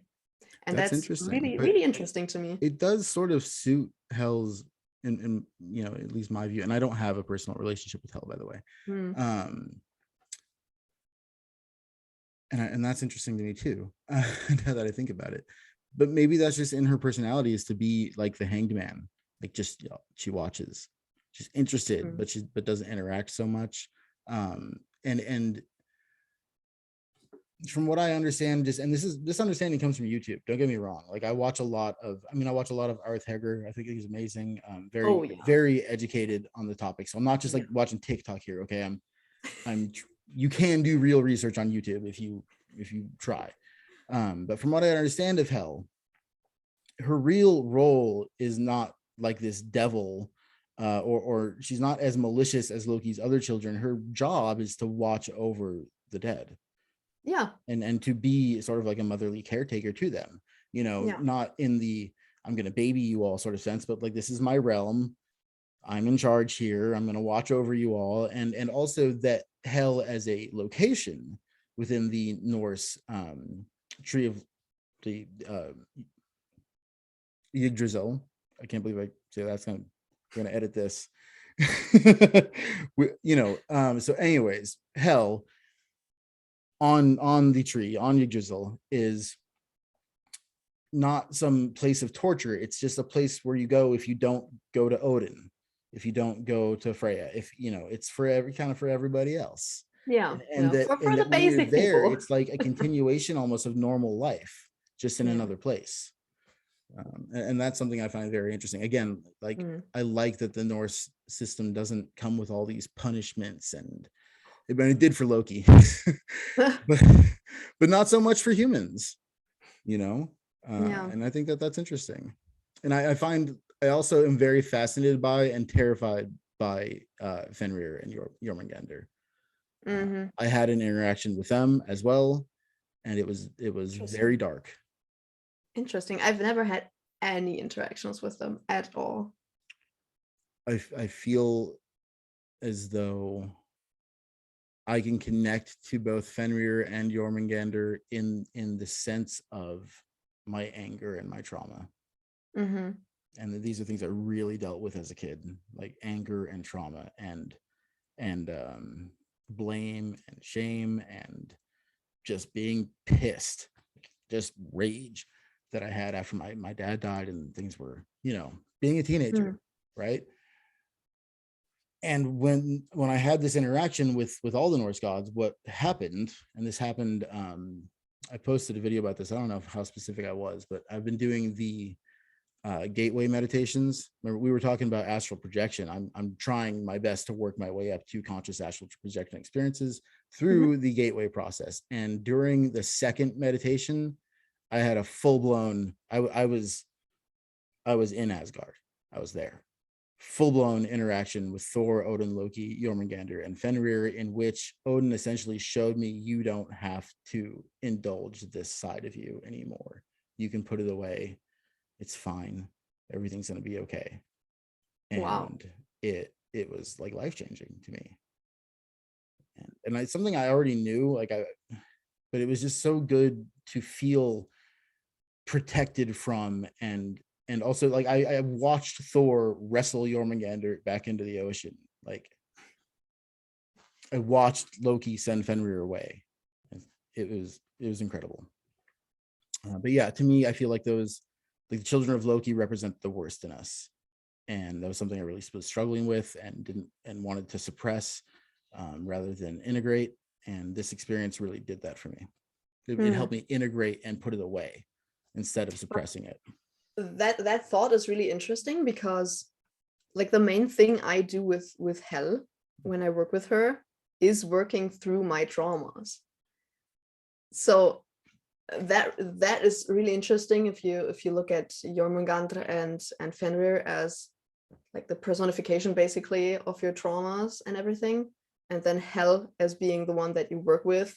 D: And that's
E: interesting.
D: really,
E: But
D: really interesting to me.
E: it does sort of suit Hel's, in you know, at least my view, and I don't have a personal relationship with Hel, by the way. And that's interesting to me too, now that I think about it. But maybe that's just in her personality, is to be like the hanged man, like just, you know, she watches, she's interested, but doesn't interact so much. And from what I understand, just, and this understanding comes from YouTube, don't get me wrong, like I watch a lot of Arth Heger. I think he's amazing, very educated on the topic. So I'm not just like watching TikTok here, okay? I'm you can do real research on YouTube if you try. But from what I understand of Hel, her real role is not like this devil, or she's not as malicious as Loki's other children. Her job is to watch over the dead.
D: Yeah.
E: And to be sort of like a motherly caretaker to them, you know, not in the I'm going to baby you all sort of sense, but like, this is my realm, I'm in charge here, I'm going to watch over you all. And also that Hel as a location within the Norse tree of the Yggdrasil. I can't believe I say that's going to edit this. You know, so anyways, Hel on the tree on Yggdrasil is not some place of torture. It's just a place where you go if you don't go to Odin, if you don't go to Freya, if you know, it's for everybody else.
D: Yeah.
E: And that
D: for the
E: when you're
D: basic
E: there,
D: people,
E: it's like a continuation almost of normal life, just in another place. And that's something I find very interesting. Again, like I like that the Norse system doesn't come with all these punishments, and it did for Loki, but not so much for humans, you know. And I think that that's interesting. And I also am very fascinated by and terrified by Fenrir and Jormungandr. I had an interaction with them as well, and it was very dark.
D: Interesting. I've never had any interactions with them at all.
E: I feel as though I can connect to both Fenrir and Jormungandr in the sense of my anger and my trauma. And these are things I really dealt with as a kid, like anger and trauma and blame and shame and just being pissed, just rage that I had after my dad died, and things were, you know, being a teenager, right? And when I had this interaction with all the Norse gods, what happened, and this happened, I posted a video about this. I don't know how specific I was, but I've been doing the gateway meditations. Remember, we were talking about astral projection. I'm trying my best to work my way up to conscious astral projection experiences through the gateway process. And during the second meditation, I had a full-blown, I was in Asgard. I was there. Full-blown interaction with Thor, Odin, Loki, Jormungandr, and Fenrir, in which Odin essentially showed me, you don't have to indulge this side of you anymore. You can put it away. It's fine. Everything's going to be okay. And it was like life-changing to me. And and it's something I already knew, but it was just so good to feel protected from, and also like I watched Thor wrestle Jormungandr back into the ocean. Like I watched Loki send Fenrir away. It was incredible. But yeah, to me, I feel like those, like the children of Loki, represent the worst in us, and that was something I really was struggling with and wanted to suppress rather than integrate. And this experience really did that for me. It helped me integrate and put it away instead of suppressing it.
D: That thought is really interesting, because like the main thing I do with Hel when I work with her is working through my traumas. So that is really interesting if you look at Jormungandr and Fenrir as like the personification basically of your traumas and everything, and then Hel as being the one that you work with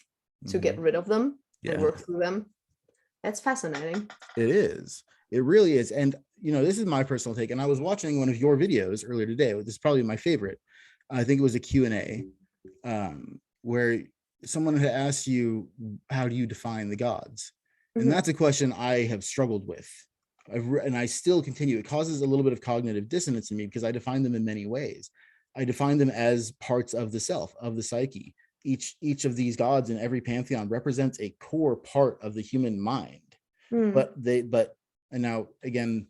D: to get rid of them and work through them. That's fascinating.
E: It is. It really is. And this is my personal take, and I was watching one of your videos earlier today. This is probably my favorite. I think it was a Q&A where someone had asked you, how do you define the gods? And that's a question I have struggled with. And I still continue. It causes a little bit of cognitive dissonance in me, because I define them in many ways. I define them as parts of the self, of the psyche. Each of these gods in every pantheon represents a core part of the human mind. And now again,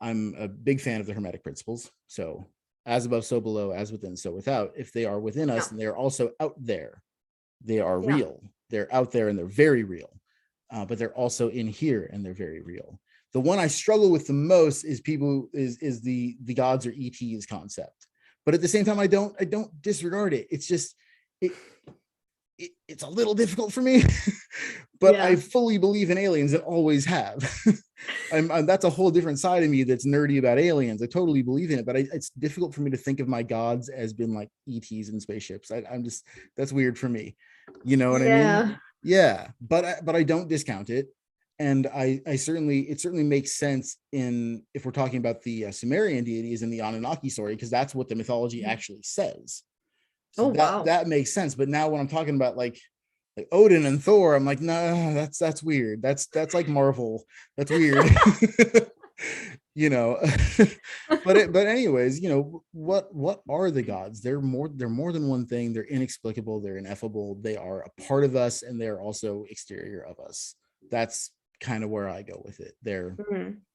E: I'm a big fan of the Hermetic principles. So as above, so below, as within, so without. If they are within us, and they are also out there, they are real. They're out there and they're very real. But they're also in here and they're very real. The one I struggle with the most is the gods or ETs concept. But at the same time, I don't disregard it. It's just it's a little difficult for me. But I fully believe in aliens and always have. That's a whole different side of me that's nerdy about aliens. I totally believe in it, but it's difficult for me to think of my gods as being like ETs and spaceships. I'm just, that's weird for me. You know what I mean? Yeah, but I don't discount it, and it certainly makes sense if we're talking about the Sumerian deities in the Anunnaki story, because that's what the mythology actually says. So that makes sense. But now when I'm talking about like Odin and Thor, I'm like, no, that's weird. That's like Marvel. That's weird. But anyways, what are the gods? They're more than one thing. They're inexplicable, they're ineffable, they are a part of us, and they're also exterior of us. That's kind of where I go with it.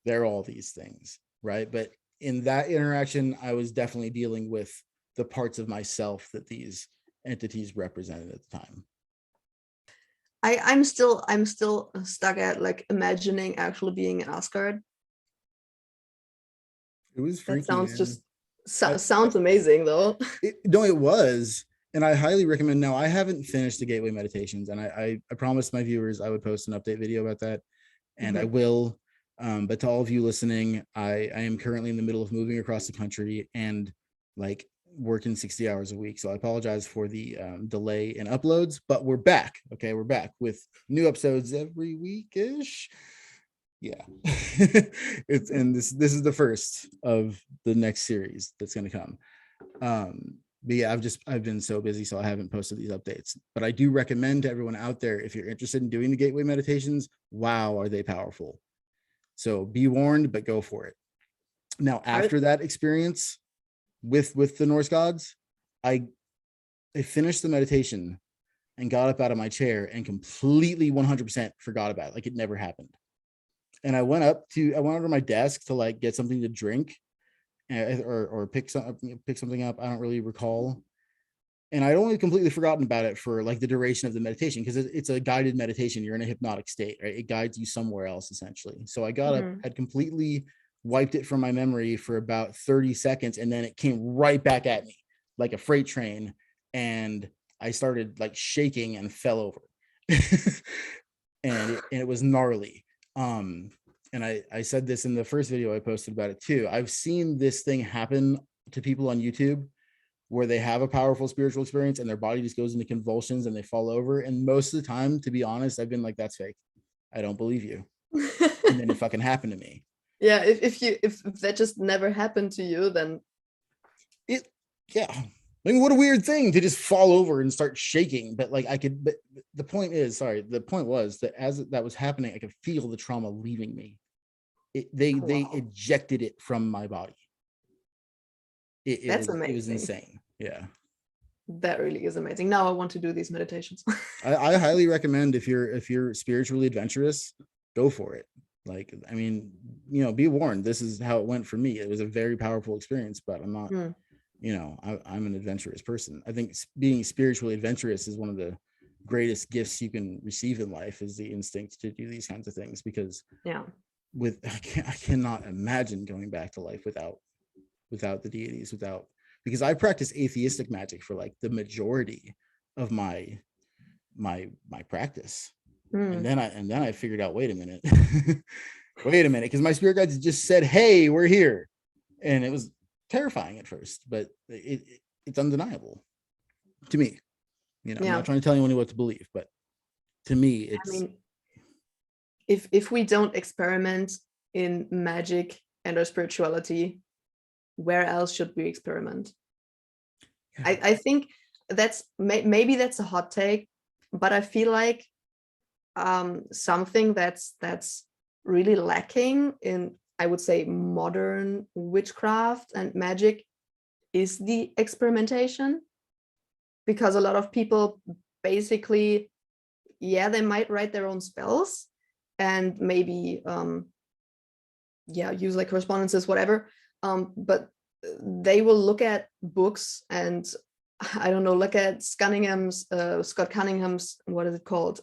E: They're all these things, right? But in that interaction, I was definitely dealing with the parts of myself that these entities represented at the time.
D: I'm still stuck at like imagining actually being in Asgard.
E: It was freaky.
D: That sounds sounds amazing though.
E: It was. And I highly recommend. Now, I haven't finished the Gateway Meditations, and I promised my viewers I would post an update video about that, and I will. But to all of you listening, I am currently in the middle of moving across the country and like working 60 hours a week. So I apologize for the delay in uploads, but we're back. Okay, we're back with new episodes every week-ish. Yeah. This is the first of the next series that's going to come. But yeah, I've been so busy, so I haven't posted these updates. But I do recommend to everyone out there, if you're interested in doing the Gateway Meditations, wow, are they powerful. So be warned, but go for it. Now, after that experience with the Norse gods, I finished the meditation and got up out of my chair and completely 100% forgot about it. Like it never happened. And I went over my desk to like get something to drink or pick something up. I don't really recall. And I'd only completely forgotten about it for like the duration of the meditation, because it's a guided meditation. You're in a hypnotic state, right? It guides you somewhere else essentially. So I got up, had completely wiped it from my memory for about 30 seconds. And then it came right back at me like a freight train. And I started like shaking and fell over. and it was gnarly. And I said this in the first video I posted about it too. I've seen this thing happen to people on YouTube where they have a powerful spiritual experience and their body just goes into convulsions and they fall over. And most of the time, to be honest, I've been like, that's fake. I don't believe you. And then it fucking happened to me.
D: Yeah, if that just never happened to you, then
E: yeah. Like, what a weird thing to just fall over and start shaking. But like I could, but the point was that as that was happening, I could feel the trauma leaving me. They
D: Wow.
E: ejected it from my body.
D: That's
E: It was
D: amazing.
E: insane. Yeah.
D: That really is amazing. Now I want to do these meditations.
E: I highly recommend if you're spiritually adventurous, go for it. Like, I mean, be warned, this is how it went for me. It was a very powerful experience, but I'm not,
D: Hmm.
E: I'm an adventurous person. I think being spiritually adventurous is one of the greatest gifts you can receive in life, is the instinct to do these kinds of things, because
D: Yeah.
E: I cannot imagine going back to life without the deities, because I practice atheistic magic for like the majority of my practice.
D: Hmm.
E: And then I figured out, wait a minute, because my spirit guides just said, hey, we're here. And it was terrifying at first, but it's undeniable to me. I'm
D: Yeah.
E: not trying to tell anyone what to believe, but to me,
D: I
E: it's
D: mean, if we don't experiment in magic and our spirituality, where else should we experiment? I think that's maybe that's a hot take, but I feel like something that's really lacking in, I would say, modern witchcraft and magic is the experimentation, because a lot of people basically, yeah, they might write their own spells and maybe use like correspondences, whatever, but they will look at books and I don't know, look at Scott Cunningham's, what is it called,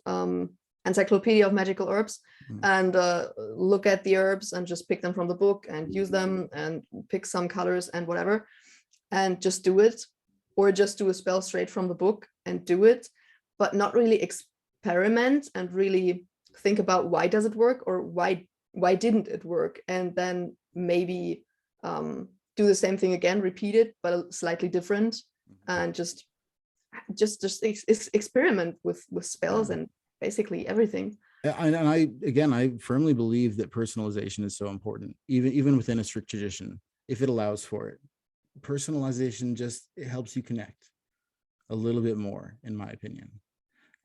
D: Encyclopedia of Magical Herbs, and look at the herbs and just pick them from the book and use them and pick some colors and whatever, and just do it, or just do a spell straight from the book and do it, but not really experiment and really think about why does it work, or why didn't it work, and then maybe do the same thing again, repeat it but slightly different, and just experiment with spells and basically everything.
E: And I firmly believe that personalization is so important, even within a strict tradition, if it allows for it. Personalization it helps you connect a little bit more, in my opinion.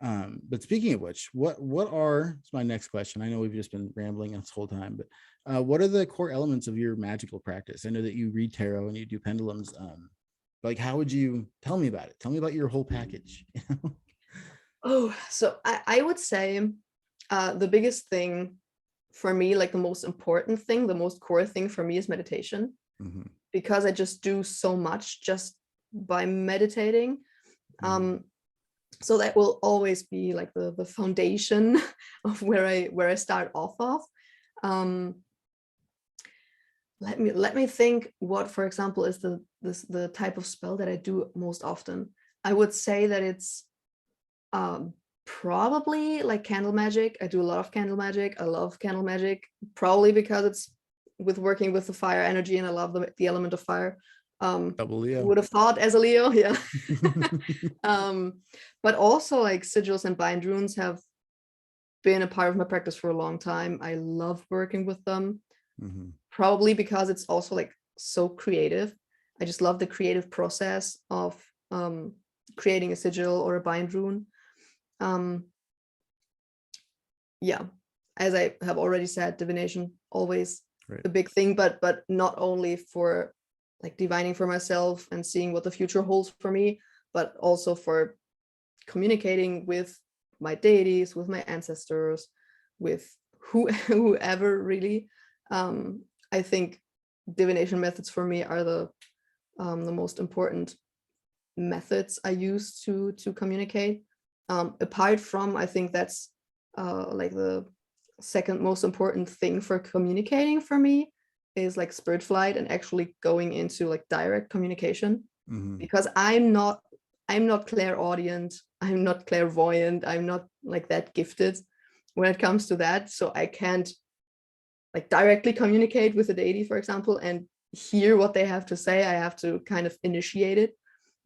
E: But speaking of which, what are, it's my next question. I know we've just been rambling this whole time, but what are the core elements of your magical practice? I know that you read tarot and you do pendulums. Like, how would you tell me about it? Tell me about your whole package.
D: Oh, so I would say the biggest thing for me, like the most important thing, the most core thing for me is meditation, because I just do so much just by meditating. So that will always be like the foundation of where I start off of. Let me think what, for example, is the type of spell that I do most often. I would say that it's probably like candle magic. I do a lot of candle magic. I love candle magic, probably because it's working with the fire energy, and I love the element of fire.
E: Double Leo.
D: Would have thought as a Leo, yeah. But also like sigils and bind runes have been a part of my practice for a long time. I love working with them, probably because it's also like so creative. I just love the creative process of creating a sigil or a bind rune. Yeah, as I have already said, divination always a big thing, but not only for like divining for myself and seeing what the future holds for me, but also for communicating with my deities, with my ancestors, with whoever really. I think divination methods for me are the most important methods I use to communicate. Apart from, I think that's like the second most important thing for communicating for me is like spirit flight and actually going into like direct communication, because I'm not clairaudient, I'm not clairvoyant, I'm not like that gifted when it comes to that, so I can't like directly communicate with the deity, for example, and hear what they have to say. I have to kind of initiate it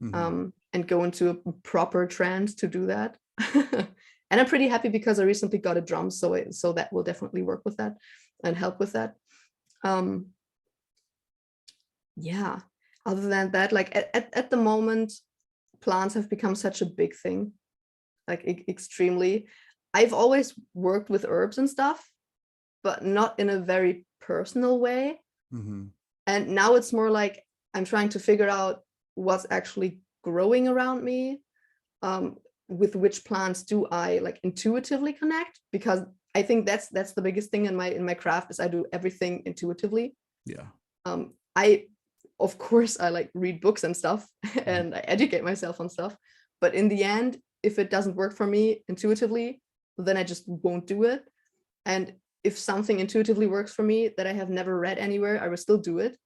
D: and go into a proper trance to do that. And I'm pretty happy because I recently got a drum, so that will definitely work with that and help with that. Yeah, other than that, like at the moment, plants have become such a big thing, like extremely. I've always worked with herbs and stuff, but not in a very personal way.
E: Mm-hmm.
D: And now it's more like I'm trying to figure out what's actually growing around me. With which plants do I like intuitively connect? Because I think that's the biggest thing in my craft is I do everything intuitively.
E: Yeah.
D: I of course I like read books and stuff and I educate myself on stuff, but in the end, if it doesn't work for me intuitively, then I just won't do it. And if something intuitively works for me that I have never read anywhere, I will still do it.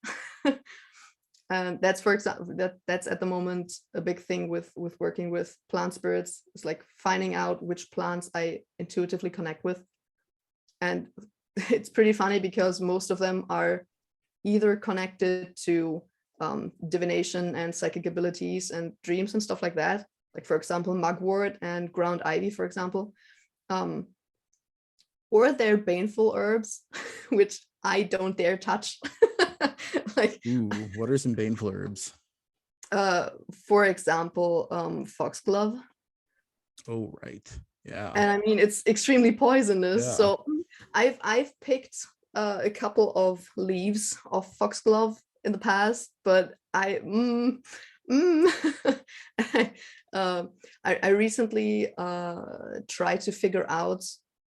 D: And that's, for example, that's at the moment a big thing with working with plant spirits. It's like finding out which plants I intuitively connect with. And it's pretty funny because most of them are either connected to divination and psychic abilities and dreams and stuff like that. Like, for example, mugwort and ground ivy, for example. Or they're baneful herbs, which I don't dare touch. Like,
E: ooh, what are some baneful herbs?
D: For example, foxglove.
E: Oh, right. Yeah.
D: And I mean, it's extremely poisonous.
E: Yeah.
D: So I've picked a couple of leaves of foxglove in the past, but I recently tried to figure out,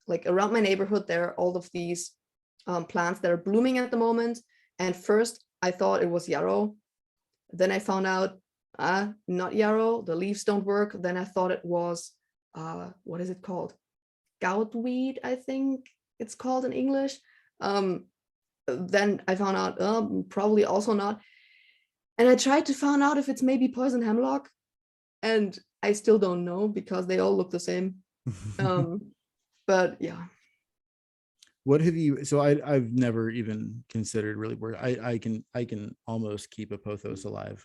D: like, around my neighborhood, there are all of these plants that are blooming at the moment. And first I thought it was yarrow. Then I found out, not yarrow, the leaves don't work. Then I thought it was, what is it called? Goutweed, I think it's called in English. Then I found out, probably also not. And I tried to find out if it's maybe poison hemlock. And I still don't know because they all look the same. But yeah.
E: What have you, so I've never even considered really work. I can almost keep a pothos alive.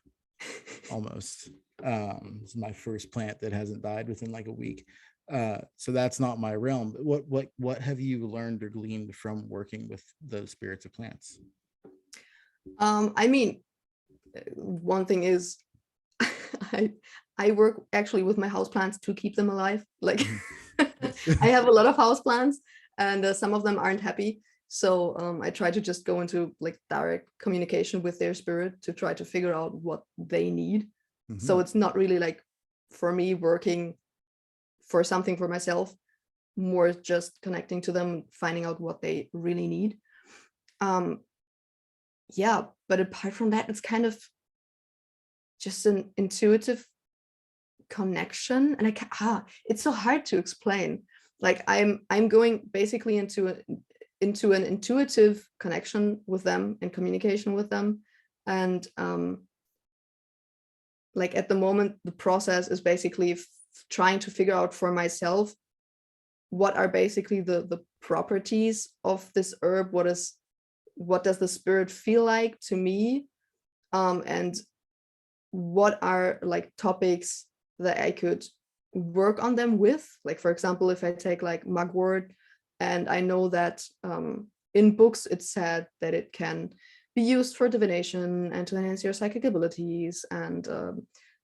E: Almost. It's my first plant that hasn't died within like a week. So that's not my realm. But what have you learned or gleaned from working with the spirits of plants?
D: I mean, one thing is I work actually with my houseplants to keep them alive. Like, I have a lot of houseplants, and some of them aren't happy. So I try to just go into like direct communication with their spirit to try to figure out what they need.
E: Mm-hmm.
D: So it's not really like for me working for something for myself, more just connecting to them, finding out what they really need. Yeah, but apart from that, it's kind of just an intuitive connection. And it's so hard to explain. Like, I'm going basically into an intuitive connection with them and communication with them. And like at the moment, the process is basically trying to figure out for myself what are basically the properties of this herb. What does the spirit feel like to me? And what are like topics that I could work on them with? Like, for example, if I take like mugwort, and I know that in books it's said that it can be used for divination and to enhance your psychic abilities, and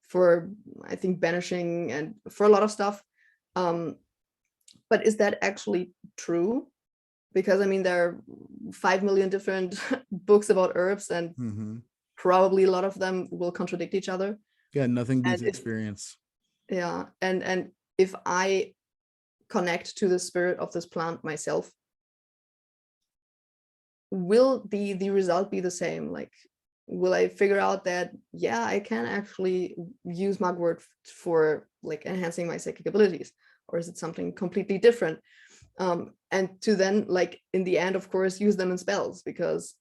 D: for, I think, banishing and for a lot of stuff. But is that actually true? Because I mean, there are 5 million different books about herbs, and probably a lot of them will contradict each other.
E: Yeah, nothing beats experience.
D: Yeah, and if I connect to the spirit of this plant myself, will the result be the same? Like, will I figure out that, yeah, I can actually use mugwort for like enhancing my psychic abilities, or is it something completely different? And to then, like, in the end, of course, use them in spells, because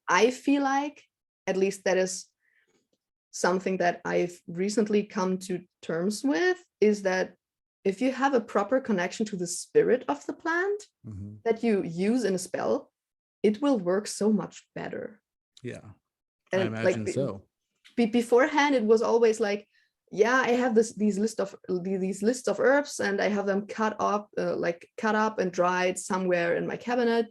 D: I feel like, at least that is something that I've recently come to terms with, is that if you have a proper connection to the spirit of the plant that you use in a spell, it will work so much better.
E: Yeah,
D: and
E: I imagine
D: like,
E: so.
D: Beforehand, it was always like, yeah, I have these lists of herbs, and I have them cut up and dried somewhere in my cabinet,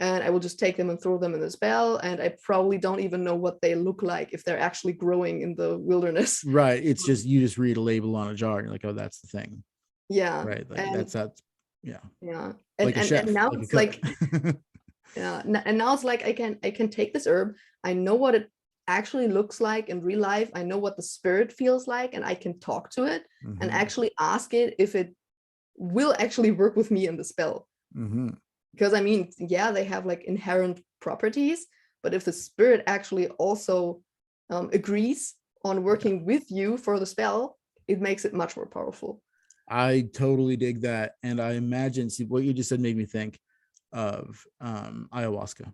D: and I will just take them and throw them in the spell, and I probably don't even know what they look like if they're actually growing in the wilderness.
E: Right. It's just, you just read a label on a jar and you're like, oh, that's the thing.
D: Yeah.
E: Right. Like
D: And
E: that's yeah.
D: yeah.
E: Like a chef,
D: And now
E: like a
D: it's
E: cook.
D: like yeah, and now it's like I can take this herb. I know what it actually looks like in real life. I know what the spirit feels like, and I can talk to it and
E: Mhm.
D: actually ask it if it will actually work with me in the spell.
E: Mhm.
D: Because I mean, yeah, they have like inherent properties, but if the spirit actually also agrees on working with you for the spell, it makes it much more powerful.
E: I totally dig that. And I imagine, see, what you just said made me think of ayahuasca,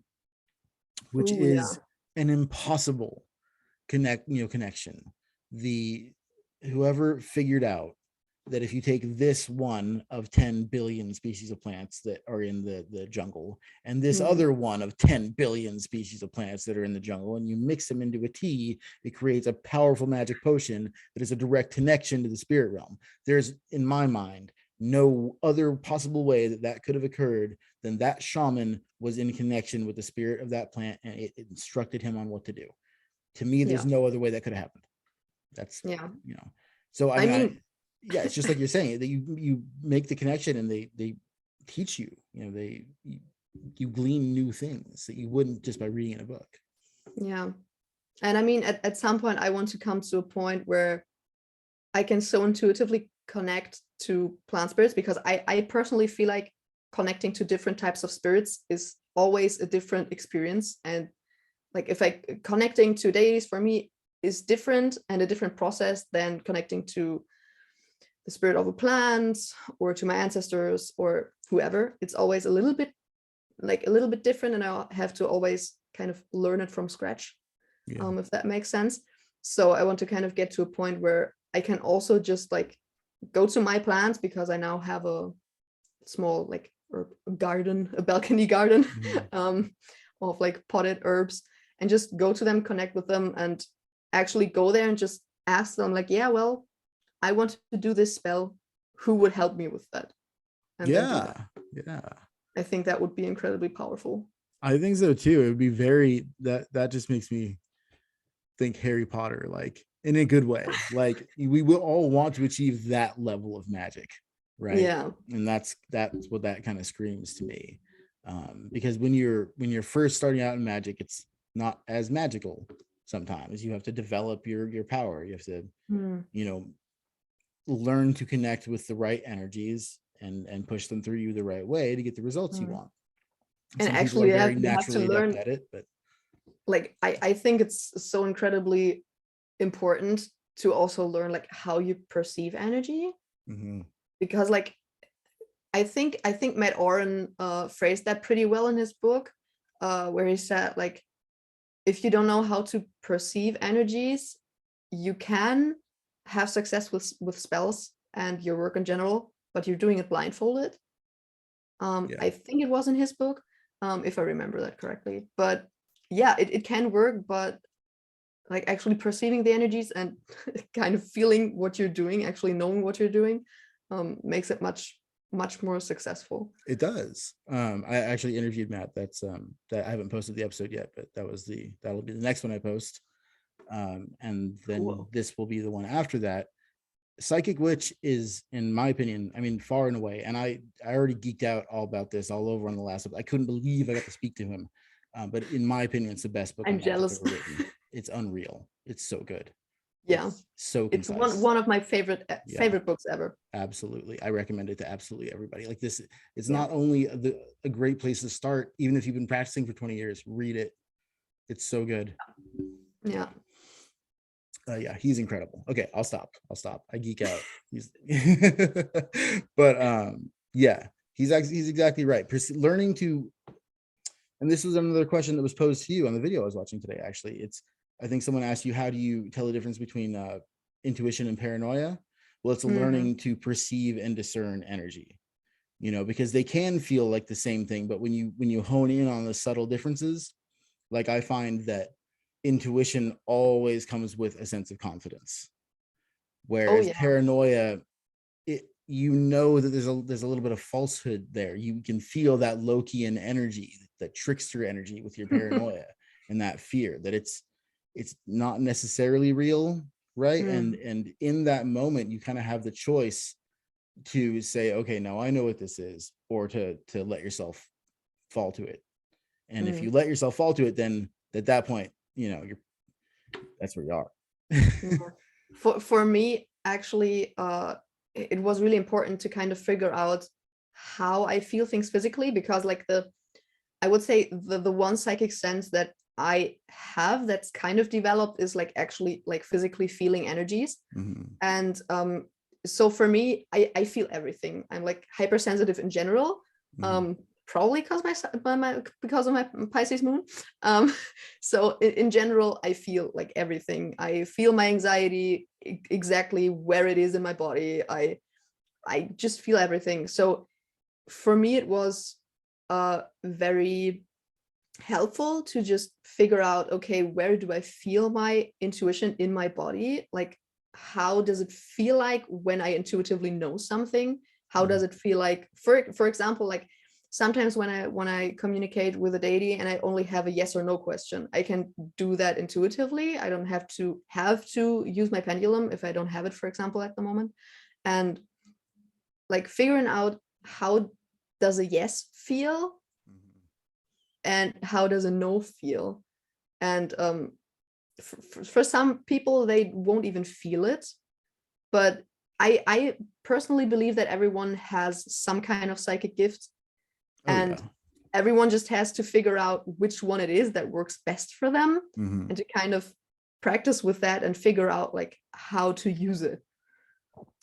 E: which
D: Ooh, yeah.
E: is an impossible connection. The whoever figured out that if you take this one of 10 billion species of plants that are in the jungle, and this
D: Mm,
E: other one of 10 billion species of plants that are in the jungle, and you mix them into a tea, it creates a powerful magic potion that is a direct connection to the spirit realm. There's, in my mind, no other possible way that that could have occurred than that shaman was in connection with the spirit of that plant, and it instructed him on what to do. To me,
D: yeah.
E: there's no other way that could have happened. That's,
D: Yeah.
E: so
D: I mean,
E: yeah, it's just like you're saying, that you make the connection, and they teach you, you glean new things that you wouldn't just by reading in a book.
D: yeah. And I mean, at some point, I want to come to a point where I can so intuitively connect to plant spirits, because I personally feel like connecting to different types of spirits is always a different experience. And like if I connecting to deities for me is different and a different process than connecting to the spirit of a plant or to my ancestors or whoever. It's always a little bit different, and I have to always kind of learn it from scratch,
E: Yeah.
D: if that makes sense. So I want to kind of get to a point where I can also just like go to my plants, because I now have a small like herb garden, a balcony garden,
E: Mhm.
D: of like potted herbs, and just go to them, connect with them, and actually go there and just ask them like, yeah, well, I want to do this spell. Who would help me with that? And then do that.
E: Yeah,
D: I think that would be incredibly powerful.
E: I think so too. It would be very, that just makes me think Harry Potter, like in a good way. Like we will all want to achieve that level of magic, right?
D: Yeah.
E: And that's what that kind of screams to me. Because when you're first starting out in magic, it's not as magical. Sometimes you have to develop your power. You have to,
D: Hmm.
E: learn to connect with the right energies and push them through you the right way to get the results you
D: Hmm.
E: want.
D: And
E: Some people are
D: actually,
E: very
D: you have to
E: naturally adept
D: learn.
E: at it, but
D: Like, I think it's so incredibly important to also learn like how you perceive energy,
E: mhm.
D: because like I think Matt Oren phrased that pretty well in his book, where he said like, if you don't know how to perceive energies, you can have success with spells and your work in general, but you're doing it blindfolded.
E: Yeah.
D: I think it was in his book, if I remember that correctly. But yeah, it can work, but like actually perceiving the energies and kind of feeling what you're doing, actually knowing what you're doing, makes it much more successful.
E: It does. I actually interviewed Matt. That's that I haven't posted the episode yet, but that'll be the next one I post. And then
D: Cool.
E: this will be the one after that. Psychic Witch is, in my opinion, I mean, far and away, and I already geeked out all about this all over on the last episode. I couldn't believe I got to speak to him. But in my opinion, it's the best book on
D: I'm
E: magic
D: jealous.
E: ever written. It's unreal. It's so good.
D: Yeah,
E: It's so
D: it's
E: concise.
D: one of my favorite
E: Yeah.
D: books ever.
E: Absolutely. I recommend it to absolutely everybody. Like this, it's
D: Yeah.
E: not only a great place to start, even if you've been practicing for 20 years, read it. It's so good.
D: Yeah.
E: Yeah, he's incredible. Okay, I'll stop. I geek out. He's but yeah, he's exactly right. Learning to, and this was another question that was posed to you on the video I was watching today. Actually, it's, I think someone asked you, how do you tell the difference between intuition and paranoia? Well, it's learning to perceive and discern energy, because they can feel like the same thing, but when you hone in on the subtle differences, like I find that intuition always comes with a sense of confidence,
D: Oh
E: whereas
D: yeah.
E: paranoia, that there's a little bit of falsehood there. You can feel that Lokian energy that trickster energy with your paranoia and that fear that it's not necessarily real, right? And in that moment you kind of have the choice to say, okay, now I know what this is, or to let yourself fall to it. And if you let yourself fall to it, then at that point, that's where you are.
D: For me, actually, it was really important to kind of figure out how I feel things physically, because like I would say the one psychic sense that I have that's kind of developed is like actually like physically feeling energies. And so for me, I feel everything. I'm like hypersensitive in general. Probably because of my Pisces moon. So in general, I feel like everything. I feel my anxiety exactly where it is in my body. I just feel everything. So for me, it was very helpful to just figure out, okay, where do I feel my intuition in my body? Like, how does it feel like when I intuitively know something? How does it feel like, for example, like sometimes when I communicate with a deity and I only have a yes or no question, I can do that intuitively. I don't have to use my pendulum if I don't have it, for example, at the moment. And like figuring out how does a yes feel and how does a no feel. And for some people, they won't even feel it. But I personally believe that everyone has some kind of psychic gift. And everyone just has to figure out which one it is that works best for them, and to kind of practice with that and figure out like how to use it.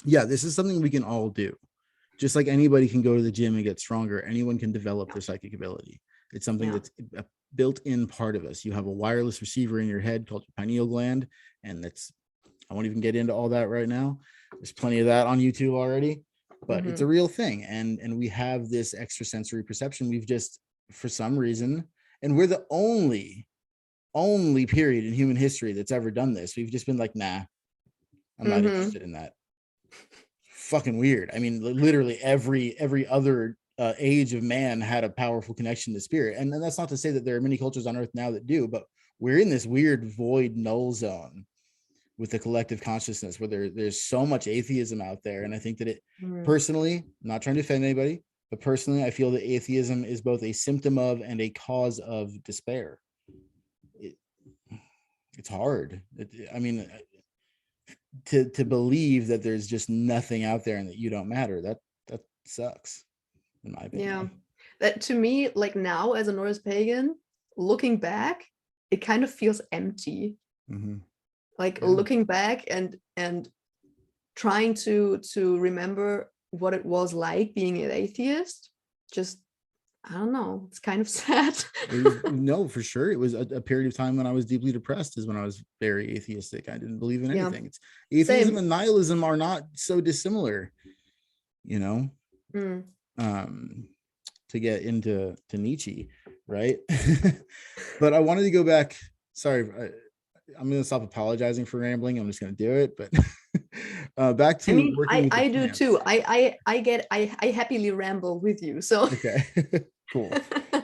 E: Yeah, this is something we can all do. Just like anybody can go to the gym and get stronger, anyone can develop their psychic ability. It's something that's a built-in part of us. You have a wireless receiver in your head called your pineal gland, and I won't even get into all that right now. There's plenty of that on YouTube already, but it's a real thing. And we have this extrasensory perception. We've just, for some reason, and we're the only period in human history that's ever done this. We've just been like, nah, I'm not interested in that. Fucking weird. I mean, literally every other age of man had a powerful connection to spirit. And that's not to say that there are many cultures on earth now that do, but we're in this weird void null zone with the collective consciousness where there's so much atheism out there. And I think that it personally, not trying to offend anybody, but personally, I feel that atheism is both a symptom of and a cause of despair. It's hard. I mean, to believe that there's just nothing out there and that you don't matter, that sucks, in my opinion.
D: Yeah, that to me, like now as a Norse pagan, looking back, it kind of feels empty. Like looking back and trying to remember what it was like being an atheist, just, I don't know, it's kind of sad.
E: No, for sure. It was a period of time when I was deeply depressed, is when I was very atheistic. I didn't believe in anything. It's atheism and nihilism are not so dissimilar, to get into Nietzsche, right? But I wanted to go back. Sorry, I'm going to stop apologizing for rambling. I'm just going to do it. But back to,
D: I mean, I do too. I happily ramble with you. So
E: okay, cool.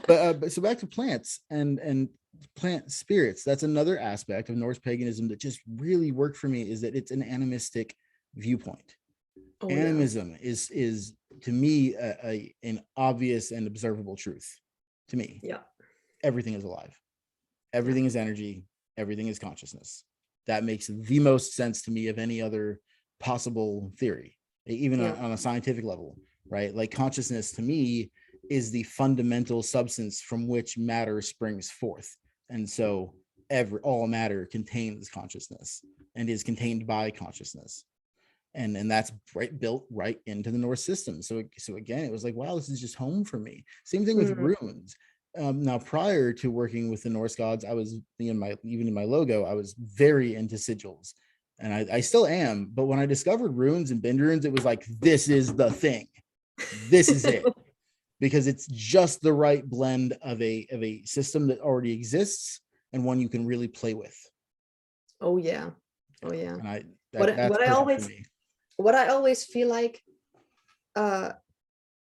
E: But so back to plants and plant spirits. That's another aspect of Norse paganism that just really worked for me, is that it's an animistic viewpoint. Animism is to me an obvious and observable truth. To me, everything is alive, everything is energy, everything is consciousness. That makes the most sense to me of any other possible theory, even on a scientific level, right? Like consciousness to me is the fundamental substance from which matter springs forth. And so all matter contains consciousness and is contained by consciousness. And that's built right into the Norse system. So again, it was like, wow, this is just home for me. Same thing with runes. Now, prior to working with the Norse gods, I was even in my logo, I was very into sigils, and I still am. But when I discovered runes and bend runes, it was like, this is the thing. This is it, because it's just the right blend of a system that already exists and one you can really play with.
D: Oh yeah.
E: And
D: what I always feel like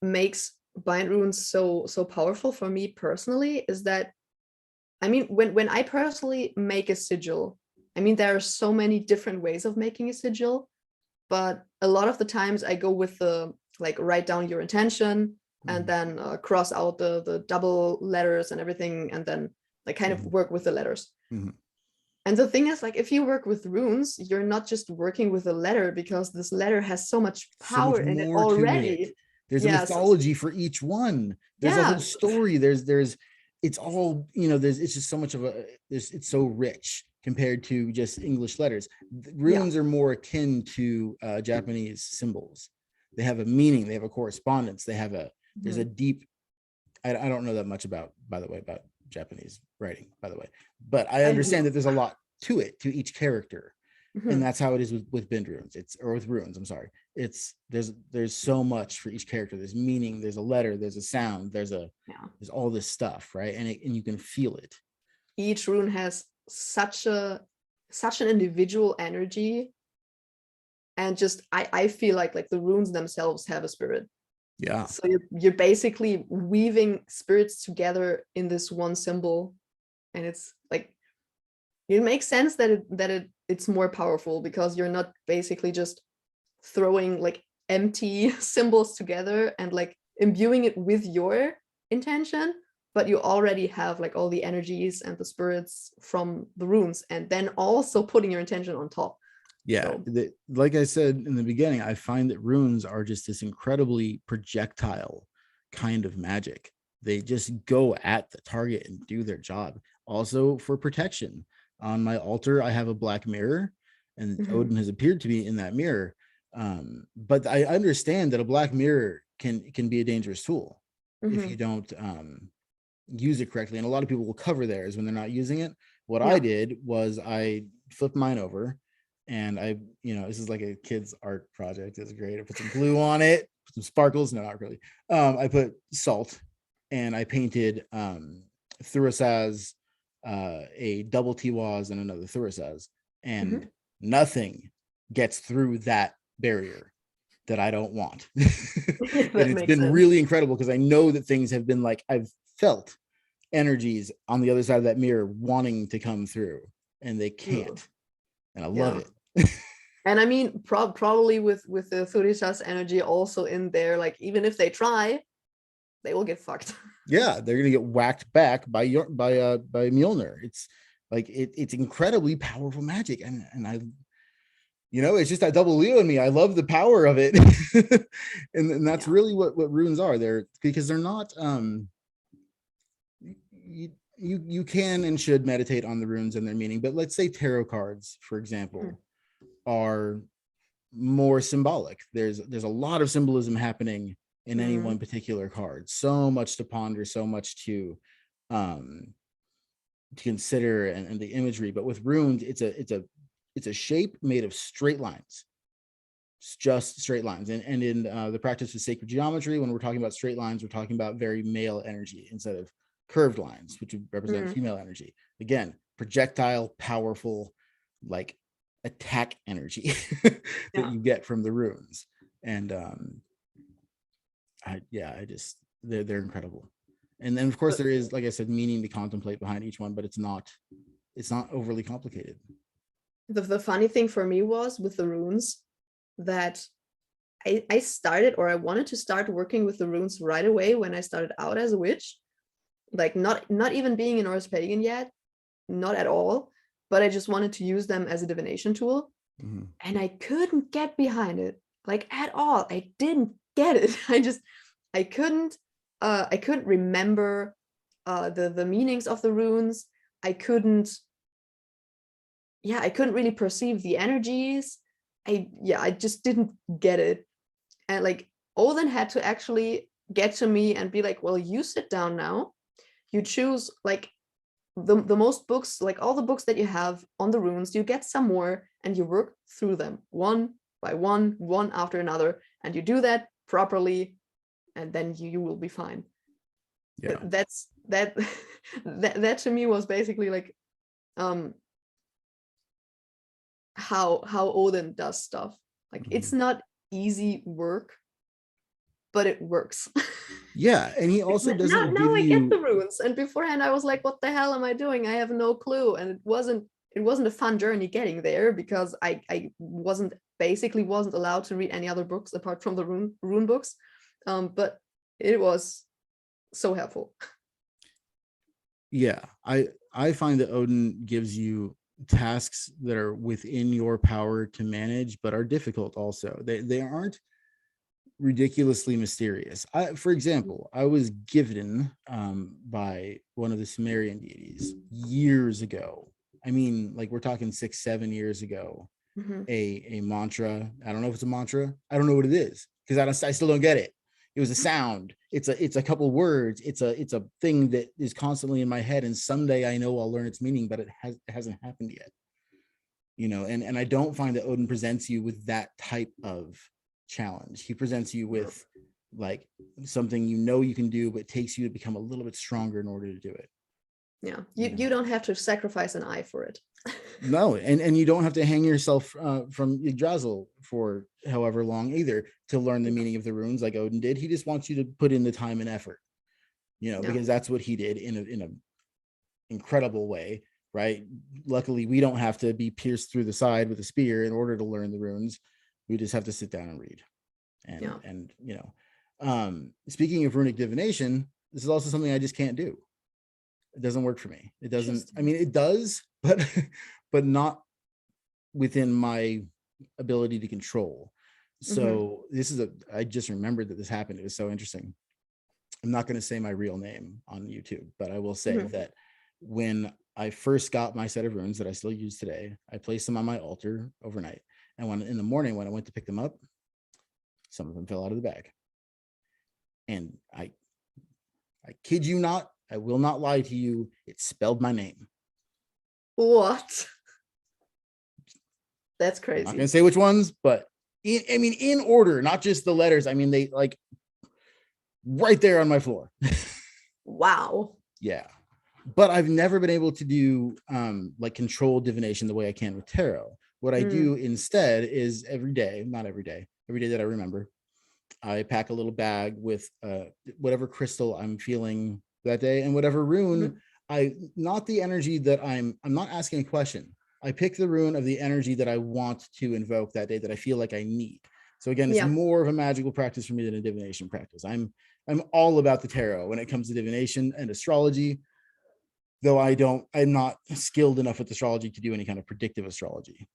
D: makes bind runes so powerful for me personally is that, I mean, when I personally make a sigil, I mean, there are so many different ways of making a sigil, but a lot of the times I go with the, like, write down your intention and then cross out the double letters and everything, and then like kind of work with the letters. And the thing is, like, if you work with runes, you're not just working with a letter, because this letter has so much power in it already.
E: There's a
D: Yeah,
E: mythology for each one. There's a
D: yeah.
E: whole story. There's it's all, you know, it's just so much of it's so rich compared to just English letters. Runes are more akin to Japanese symbols. They have a meaning, they have a correspondence, they have there's a deep, I don't know that much about, by the way, about Japanese writing, by the way, but I understand that there's a lot to it, to each character. And that's how it is with bind runes. Or with runes, I'm sorry. There's so much for each character. There's meaning, there's a letter, there's a sound, there's all this stuff, right? And you can feel it.
D: Each rune has such an individual energy, and just I feel like the runes themselves have a spirit.
E: Yeah.
D: So you're basically weaving spirits together in this one symbol, and it's like, it makes sense that it's more powerful, because you're not basically just throwing like empty symbols together and like imbuing it with your intention, but you already have like all the energies and the spirits from the runes, and then also putting your intention on top.
E: Yeah, like I said in the beginning, I find that runes are just this incredibly projectile kind of magic. They just go at the target and do their job. Also for protection. On my altar, I have a black mirror, and Odin has appeared to me in that mirror. But I understand that a black mirror can be a dangerous tool if you don't use it correctly. And a lot of people will cover theirs when they're not using it. What I did was I flipped mine over, and I, this is like a kid's art project. It's great. I put some glue on it, put some sparkles. No, not really. I put salt, and I painted Thurasaz, a double Tiwaz and another Thurasaz, and nothing gets through that barrier that I don't want. And it's been really incredible, because I know that things have been like, I've felt energies on the other side of that mirror wanting to come through, and they can't. And I love it.
D: And I mean, probably with the Thurasaz energy also in there, like, even if they try, they will get fucked.
E: Yeah, they're gonna get whacked back by Mjolnir. It's like it's incredibly powerful magic, and I, it's just that double Leo in me. I love the power of it, and that's really what runes are. Because they're not. You can and should meditate on the runes and their meaning, but let's say tarot cards, for example, are more symbolic. There's a lot of symbolism happening in any one particular card. So much to ponder, so much to consider, and the imagery. But with runes, it's a shape made of straight lines. It's just straight lines. And in the practice of sacred geometry, when we're talking about straight lines, we're talking about very male energy instead of curved lines, which would represent female energy. Again, projectile, powerful, like attack energy that you get from the runes. And they're incredible. And then of course there is, like I said, meaning to contemplate behind each one, but it's not overly complicated.
D: The funny thing for me was with the runes that I started, or I wanted to start working with the runes right away when I started out as a witch. Like not even being a Norse pagan yet, not at all, but I just wanted to use them as a divination tool. And I couldn't get behind it, like, at all. I didn't get it. I couldn't remember the meanings of the runes. I couldn't really perceive the energies. I just didn't get it. And like, Odin had to actually get to me and be like, well, you sit down now, you choose like the most books, like all the books that you have on the runes, you get some more, and you work through them one by one after another, and you do that properly, and then you will be fine. That to me was basically like how Odin does stuff. Like, it's not easy work, but it works.
E: Yeah, and he also doesn't
D: now
E: give
D: I
E: you
D: get the runes, and beforehand I was like, what the hell am I doing? I have no clue. And it wasn't a fun journey getting there, because I wasn't allowed to read any other books apart from the rune books. But it was so helpful.
E: yeah, I find that Odin gives you tasks that are within your power to manage, but are difficult also. They aren't ridiculously mysterious. For example, I was given by one of the Sumerian deities years ago. I mean, like we're talking 6-7 years ago, a mantra. I don't know if it's a mantra. I don't know what it is, because I still don't get it. It was a sound. It's a couple words. It's a thing that is constantly in my head, and someday I know I'll learn its meaning, but it hasn't happened yet. And I don't find that Odin presents you with that type of challenge. He presents you with like something you can do, but it takes you to become a little bit stronger in order to do it.
D: Yeah, you don't have to sacrifice an eye for it.
E: No, and you don't have to hang yourself from Yggdrasil for however long either to learn the meaning of the runes like Odin did. He just wants you to put in the time and effort, because that's what he did in a incredible way, right? Luckily, we don't have to be pierced through the side with a spear in order to learn the runes. We just have to sit down and read. And speaking of runic divination, this is also something I just can't do. It doesn't work for me. It doesn't. I mean, it does, but not within my ability to control. So I just remembered that this happened. It was so interesting. I'm not going to say my real name on YouTube, but I will say that when I first got my set of runes that I still use today, I placed them on my altar overnight. And in the morning, when I went to pick them up, some of them fell out of the bag. And I kid you not, I will not lie to you, it spelled my name.
D: What? That's crazy.
E: I'm not gonna say which ones, but in order, not just the letters. I mean, they like right there on my floor.
D: Wow.
E: Yeah. But I've never been able to do like controlled divination the way I can with tarot. What I do instead is every day that I remember, I pack a little bag with whatever crystal I'm feeling that day and whatever rune not the energy that I'm not asking a question. I pick the rune of the energy that I want to invoke that day, that I feel like I need. So again, it's more of a magical practice for me than a divination practice. I'm all about the tarot when it comes to divination and astrology, though I'm not skilled enough with astrology to do any kind of predictive astrology.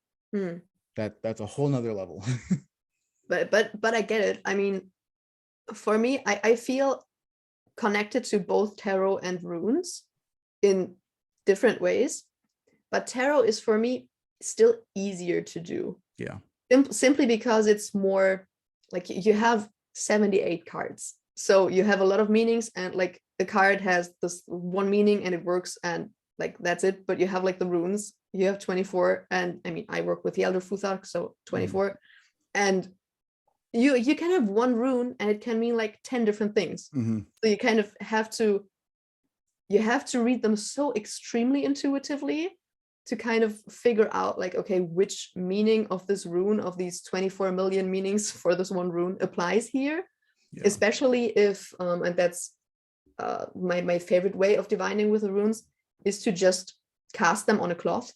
E: That's a whole nother level.
D: but I get it. I mean, for me, I feel connected to both tarot and runes in different ways, but tarot is for me still easier to do.
E: Yeah.
D: Simply because it's more like you have 78 cards, so you have a lot of meanings, and like the card has this one meaning and it works, and like that's it. But you have like the runes, you have 24, and I mean, I work with the Elder Futhark, so 24, and you can have one rune and it can mean like 10 different things. So you kind of have to read them so extremely intuitively to kind of figure out like, okay, which meaning of this rune, of these 24 million meanings for this one rune applies here. Especially if and that's my favorite way of divining with the runes is to just cast them on a cloth.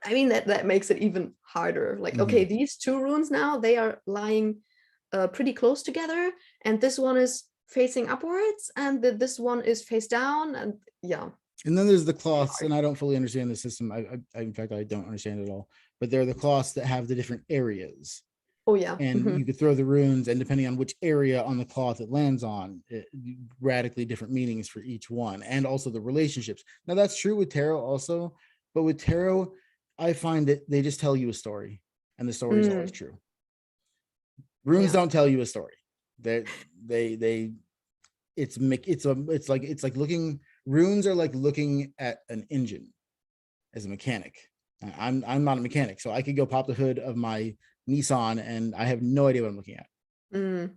D: I mean, that makes it even harder. Like, okay, these two runes now, they are lying pretty close together, and this one is facing upwards, and this one is face down, and
E: And then there's the cloths, and I don't fully understand the system. In fact, I don't understand it all. But they're the cloths that have the different areas.
D: Oh yeah.
E: And you could throw the runes, and depending on which area on the cloth it lands on, radically different meanings for each one, and also the relationships. Now that's true with tarot also, but with tarot, I find that they just tell you a story, and the story is always true. Runes don't tell you a story. It's like looking. Runes are like looking at an engine as a mechanic. I'm not a mechanic, so I could go pop the hood of my Nissan and I have no idea what I'm looking at.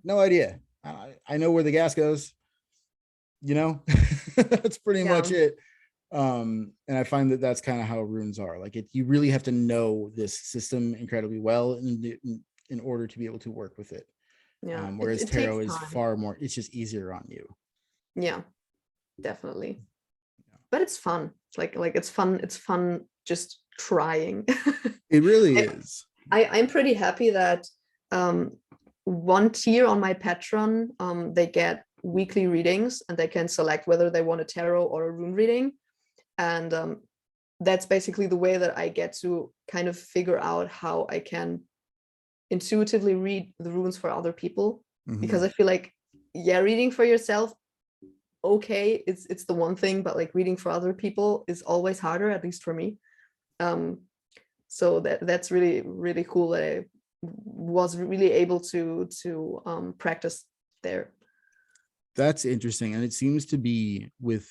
E: No idea. I know where the gas goes. That's pretty much it. And I find that that's kind of how runes are. Like you really have to know this system incredibly well in order to be able to work with it.
D: Yeah.
E: Whereas
D: It
E: tarot
D: takes
E: is
D: time.
E: far more, it's just easier on you.
D: Yeah, definitely. But it's fun. It's fun. It's fun just trying.
E: It really
D: I,
E: is.
D: I'm pretty happy that one tier on my Patreon, they get weekly readings and they can select whether they want a tarot or a rune reading. And that's basically the way that I get to kind of figure out how I can intuitively read the runes for other people.
E: Mhm.
D: Because I feel like, yeah, reading for yourself, okay, it's the one thing, but like reading for other people is always harder, at least for me. So that's really, really cool that I was really able to practice there.
E: That's interesting. And it seems to be with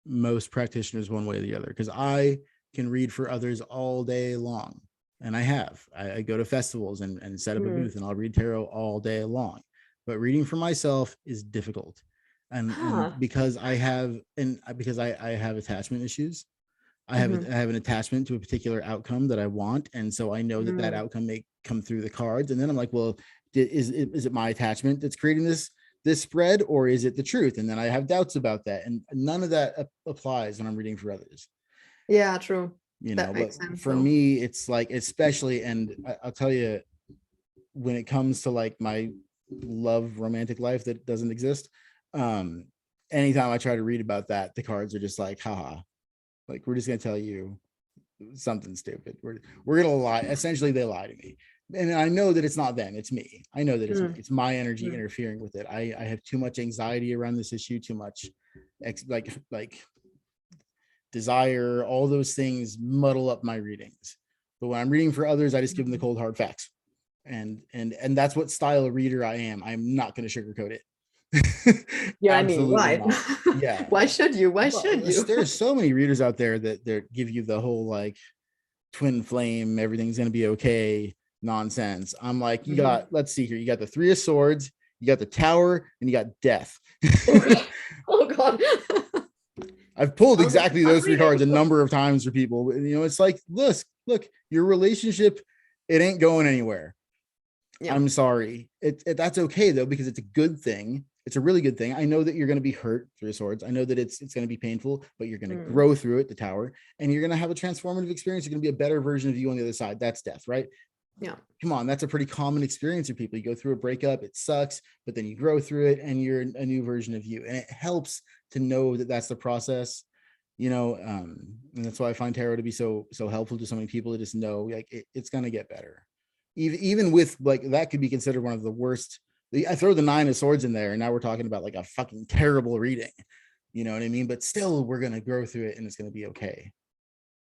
E: most practitioners one way or the other, because I can read for others all day long. And I go to festivals and set up a booth and I'll read tarot all day long. But reading for myself is difficult. And because I have attachment issues, I have an attachment to a particular outcome that I want. And so I know that outcome may come through the cards. And then I'm like, well, is it my attachment that's creating this spread, or is it the truth? And then I have doubts about that. And none of that applies when I'm reading for others.
D: Yeah, true.
E: You
D: That
E: know,
D: makes
E: but
D: sense,
E: for
D: though.
E: me, it's like, especially, and I'll tell you, when it comes to like my love romantic life that doesn't exist, anytime I try to read about that, the cards are just like, haha, like, we're just going to tell you something stupid. We're going to lie. Essentially, they lie to me. And I know that it's not them, it's me. I know that it's my energy interfering with it. I have too much anxiety around this issue, too much like desire, all those things muddle up my readings. But when I'm reading for others, I just give them the cold hard facts. And that's what style of reader I am. I'm not going to sugarcoat it.
D: Yeah,
E: Absolutely
D: I mean, why?
E: not. Yeah.
D: Why should you? Why
E: Well,
D: should you?
E: there's so many readers out there that give you the whole like twin flame, everything's going to be okay nonsense. I'm like, you got, let's see here, you got the Three of Swords, you got the Tower, and you got Death.
D: Oh God.
E: I've pulled exactly those three cards a number of times for people. You know, it's like, look, your relationship, it ain't going anywhere. Yeah. I'm sorry. That's okay though, because it's a good thing. It's a really good thing. I know that you're going to be hurt, Three of Swords. I know that it's going to be painful, but you're going to grow through it, the Tower, and you're going to have a transformative experience. You're going to be a better version of you on the other side. That's Death, right?
D: Yeah.
E: Come on, that's a pretty common experience for people. You go through a breakup, it sucks, but then you grow through it and you're a new version of you. And it helps to know that that's the process, you know, and that's why I find tarot to be so helpful to so many people to just know like it's going to get better. Even with like, that could be considered one of the worst. I throw the Nine of Swords in there and now we're talking about like a fucking terrible reading, you know what I mean? But still we're going to grow through it and it's going to be okay.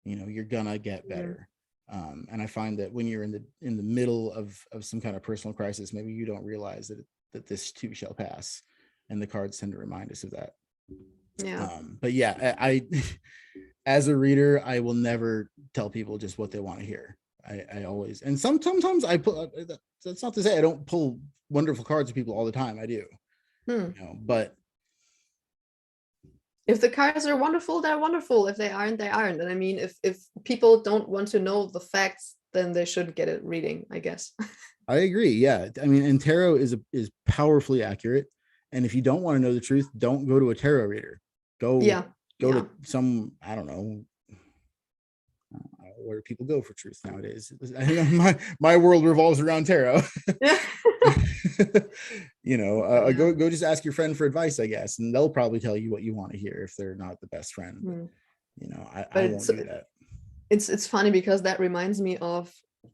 E: You know, you're gonna get better. And I find that when you're in the middle of some kind of personal crisis, maybe you don't realize that this too shall pass, and the cards tend to remind us of that.
D: Yeah.
E: But yeah, I as a reader, I will never tell people just what they want to hear. I always, and sometimes I pull. That's not to say I don't pull wonderful cards for people all the time. I do, you know, but
D: if the cards are wonderful, they're wonderful. If they aren't, they aren't. And I mean, if people don't want to know the facts, then they shouldn't get it reading, I guess.
E: I agree. Yeah. I mean, and tarot is powerfully accurate. And if you don't want to know the truth, don't go to a tarot reader. Go to some, I don't know where people go for truth nowadays. I think my world revolves around tarot. You know, go just ask your friend for advice, I guess, and they'll probably tell you what you want to hear if they're not the best friend. But, you know, I won't do that.
D: It's funny because that reminds me of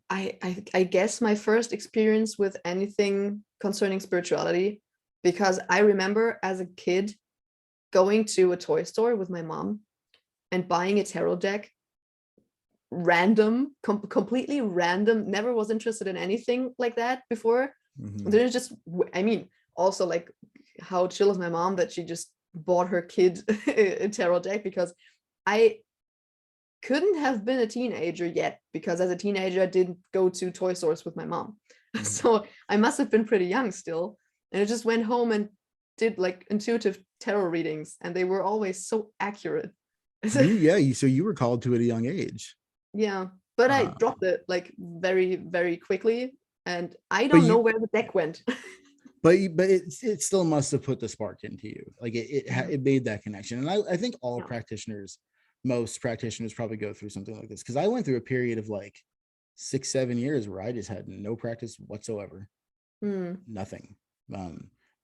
D: I guess my first experience with anything concerning spirituality, because I remember as a kid going to a toy store with my mom and buying a tarot deck, random, completely random, never was interested in anything like that before. There's just, I mean, also like how chill is my mom that she just bought her kid a tarot deck, because I couldn't have been a teenager yet, because as a teenager I didn't go to toy stores with my mom. So I must have been pretty young still, and I just went home and did like intuitive tarot readings, and they were always so accurate.
E: So you were called to at a young age.
D: Yeah, but I dropped it like very, very quickly, and I don't know where the deck went.
E: but it still must have put the spark into you. Like
D: Yeah.
E: it made that connection. And I think all
D: Yeah.
E: practitioners, most practitioners probably go through something like this, because I went through a period of like 6-7 years where I just had no practice whatsoever. Nothing.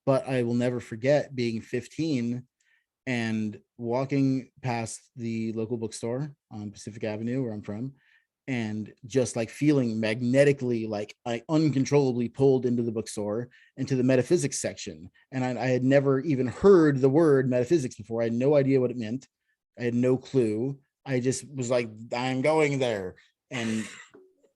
E: But I will never forget being 15 and walking past the local bookstore on Pacific Avenue, where I'm from, and just like feeling magnetically, like I uncontrollably pulled into the bookstore, into the metaphysics section. And I had never even heard the word metaphysics before. I had no idea what it meant. I had no clue. I just was like, I'm going there. And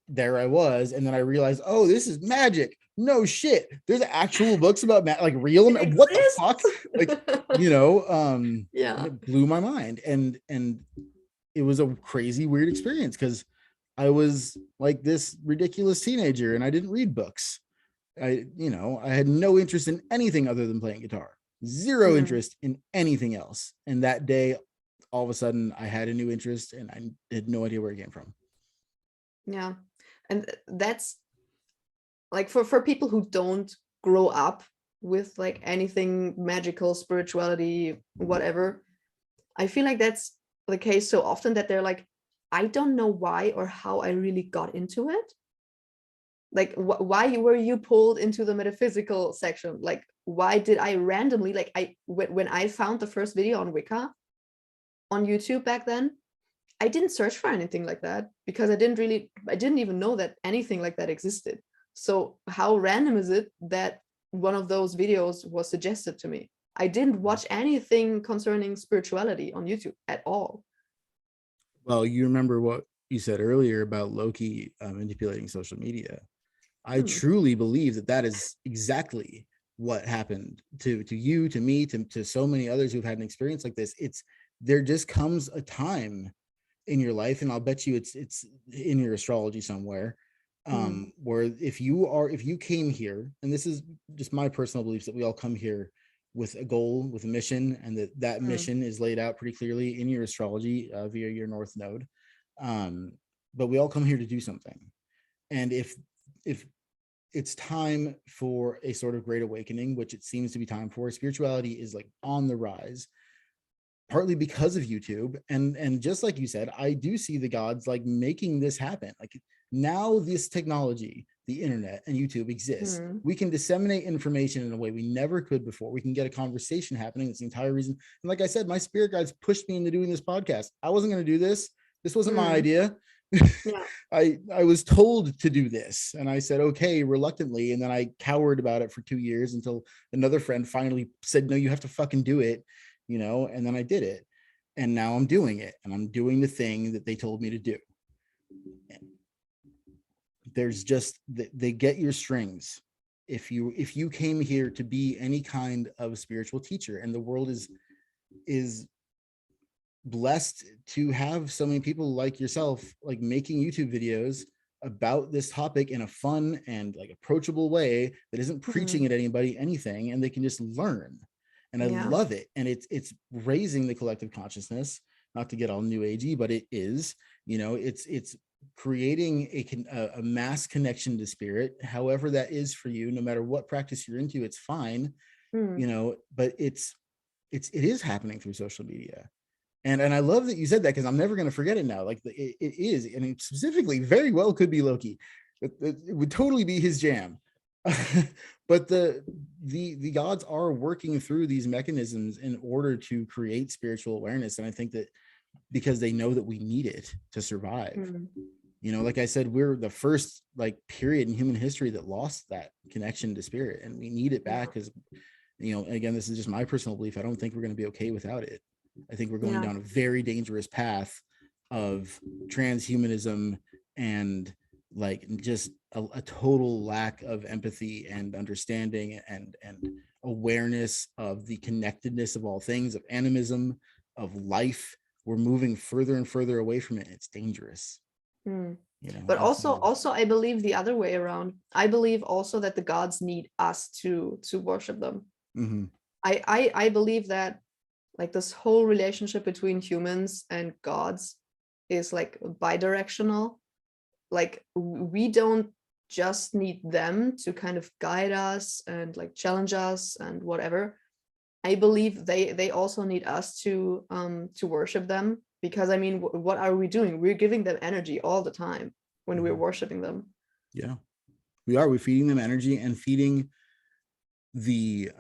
E: there I was. And then I realized, oh, this is magic. No shit. There's actual books about like real. What the fuck? Like, and
D: Yeah.
E: it blew my mind. And it was a crazy, weird experience, because I was like this ridiculous teenager and I didn't read books. I had no interest in anything other than playing guitar, zero interest in anything else. And that day, all of a sudden I had a new interest and I had no idea where it came from.
D: Yeah. And that's like for people who don't grow up with like anything magical, spirituality, whatever, I feel like that's the case so often that they're like, I don't know why or how I really got into it. Like, why were you pulled into the metaphysical section? Like, why did I randomly, like, when I found the first video on Wicca on YouTube back then, I didn't search for anything like that because I didn't even know that anything like that existed. So how random is it that one of those videos was suggested to me? I didn't watch anything concerning spirituality on YouTube at all.
E: Well, you remember what you said earlier about Loki manipulating social media. I truly believe that is exactly what happened to you, to me, to so many others who've had an experience like this. There just comes a time in your life, and I'll bet you it's in your astrology somewhere, where if you came here, and this is just my personal beliefs, that we all come here with a goal, with a mission, and that mission is laid out pretty clearly in your astrology via your North Node. But we all come here to do something. And if it's time for a sort of great awakening, which it seems to be time for, spirituality is like on the rise, partly because of YouTube. And just like you said, I do see the gods like making this happen. Like, now this technology, the internet and YouTube exists. We can disseminate information in a way we never could before. We can get a conversation happening. That's the entire reason. And like I said, my spirit guides pushed me into doing this podcast. I wasn't going to do this. This wasn't my idea.
D: Yeah.
E: I was told to do this, and I said okay reluctantly, and then I cowered about it for 2 years until another friend finally said, no, you have to fucking do it, and then I did it, and now I'm doing it, and I'm doing the thing that they told me to do. There's just, they get your strings. If you came here to be any kind of spiritual teacher, and the world is blessed to have so many people like yourself, like making YouTube videos about this topic in a fun and like approachable way that isn't preaching at anybody anything, and they can just learn. And I love it. And it's raising the collective consciousness, not to get all new agey, but it is, it's creating a mass connection to spirit, however that is for you, no matter what practice you're into, it's fine, but it is happening through social media. And I love that you said that, because I'm never going to forget it now. Like it is, and it specifically very well could be Loki. It would totally be his jam. But the gods are working through these mechanisms in order to create spiritual awareness. And I think that because they know that we need it to survive. Like I said, we're the first like period in human history that lost that connection to spirit, and we need it back, because again, this is just my personal belief. I don't think we're going to be okay without it. I think we're going down a very dangerous path of transhumanism and like just a total lack of empathy and understanding and awareness of the connectedness of all things, of animism, of life. We're moving further and further away from it. It's dangerous.
D: But also I believe the other way around. I believe also that the gods need us to worship them. I believe that like this whole relationship between humans and gods is like bidirectional. Like we don't just need them to kind of guide us and like challenge us and whatever. I believe they also need us to worship them, because I mean, what are we doing? We're giving them energy all the time when we're worshiping them.
E: Yeah, we're feeding them energy and feeding the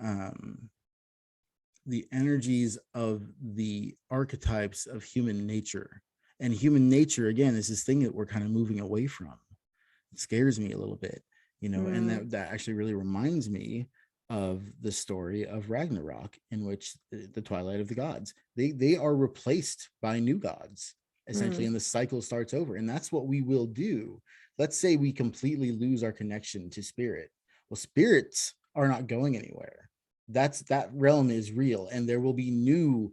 E: energies of the archetypes of human nature. And human nature, again, is this thing that we're kind of moving away from. It scares me a little bit, you know, and that actually really reminds me of the story of Ragnarok, in which the twilight of the gods, they are replaced by new gods, essentially, and the cycle starts over. And that's what we will do. Let's say we completely lose our connection to spirit. Well, spirits are not going anywhere. That realm is real, and there will be new,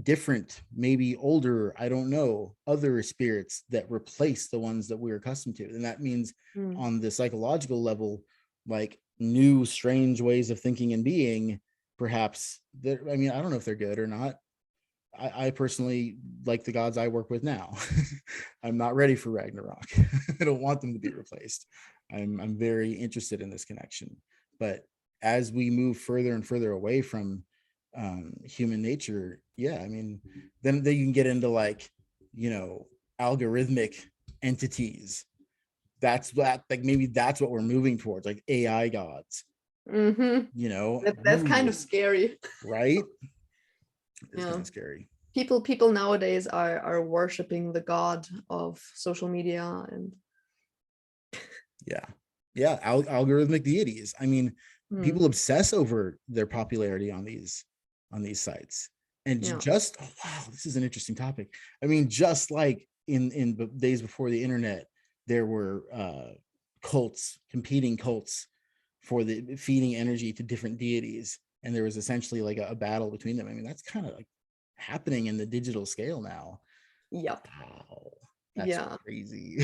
E: different, maybe older, I don't know, other spirits that replace the ones that we're accustomed to. And that means on the psychological level, like new strange ways of thinking and being, perhaps. I mean, I don't know if they're good or not. I personally like the gods I work with now. I'm not ready for Ragnarok. I don't want them to be replaced. I'm very interested in this connection. But as we move further and further away from human nature, I mean, then you can get into, like, you know, algorithmic entities. That's what, like, maybe that's what we're moving towards, like AI gods. You know,
D: that's kind of scary,
E: right? It's kind of scary.
D: People nowadays are worshiping the god of social media, and
E: algorithmic deities. I mean, people obsess over their popularity on these sites. And just, oh, wow, this is an interesting topic. I mean, just like in the days before the internet, there were competing cults for the feeding energy to different deities, and there was essentially like a battle between them. I mean, that's kind of like happening in the digital scale now.
D: Yep.
E: Wow, that's crazy.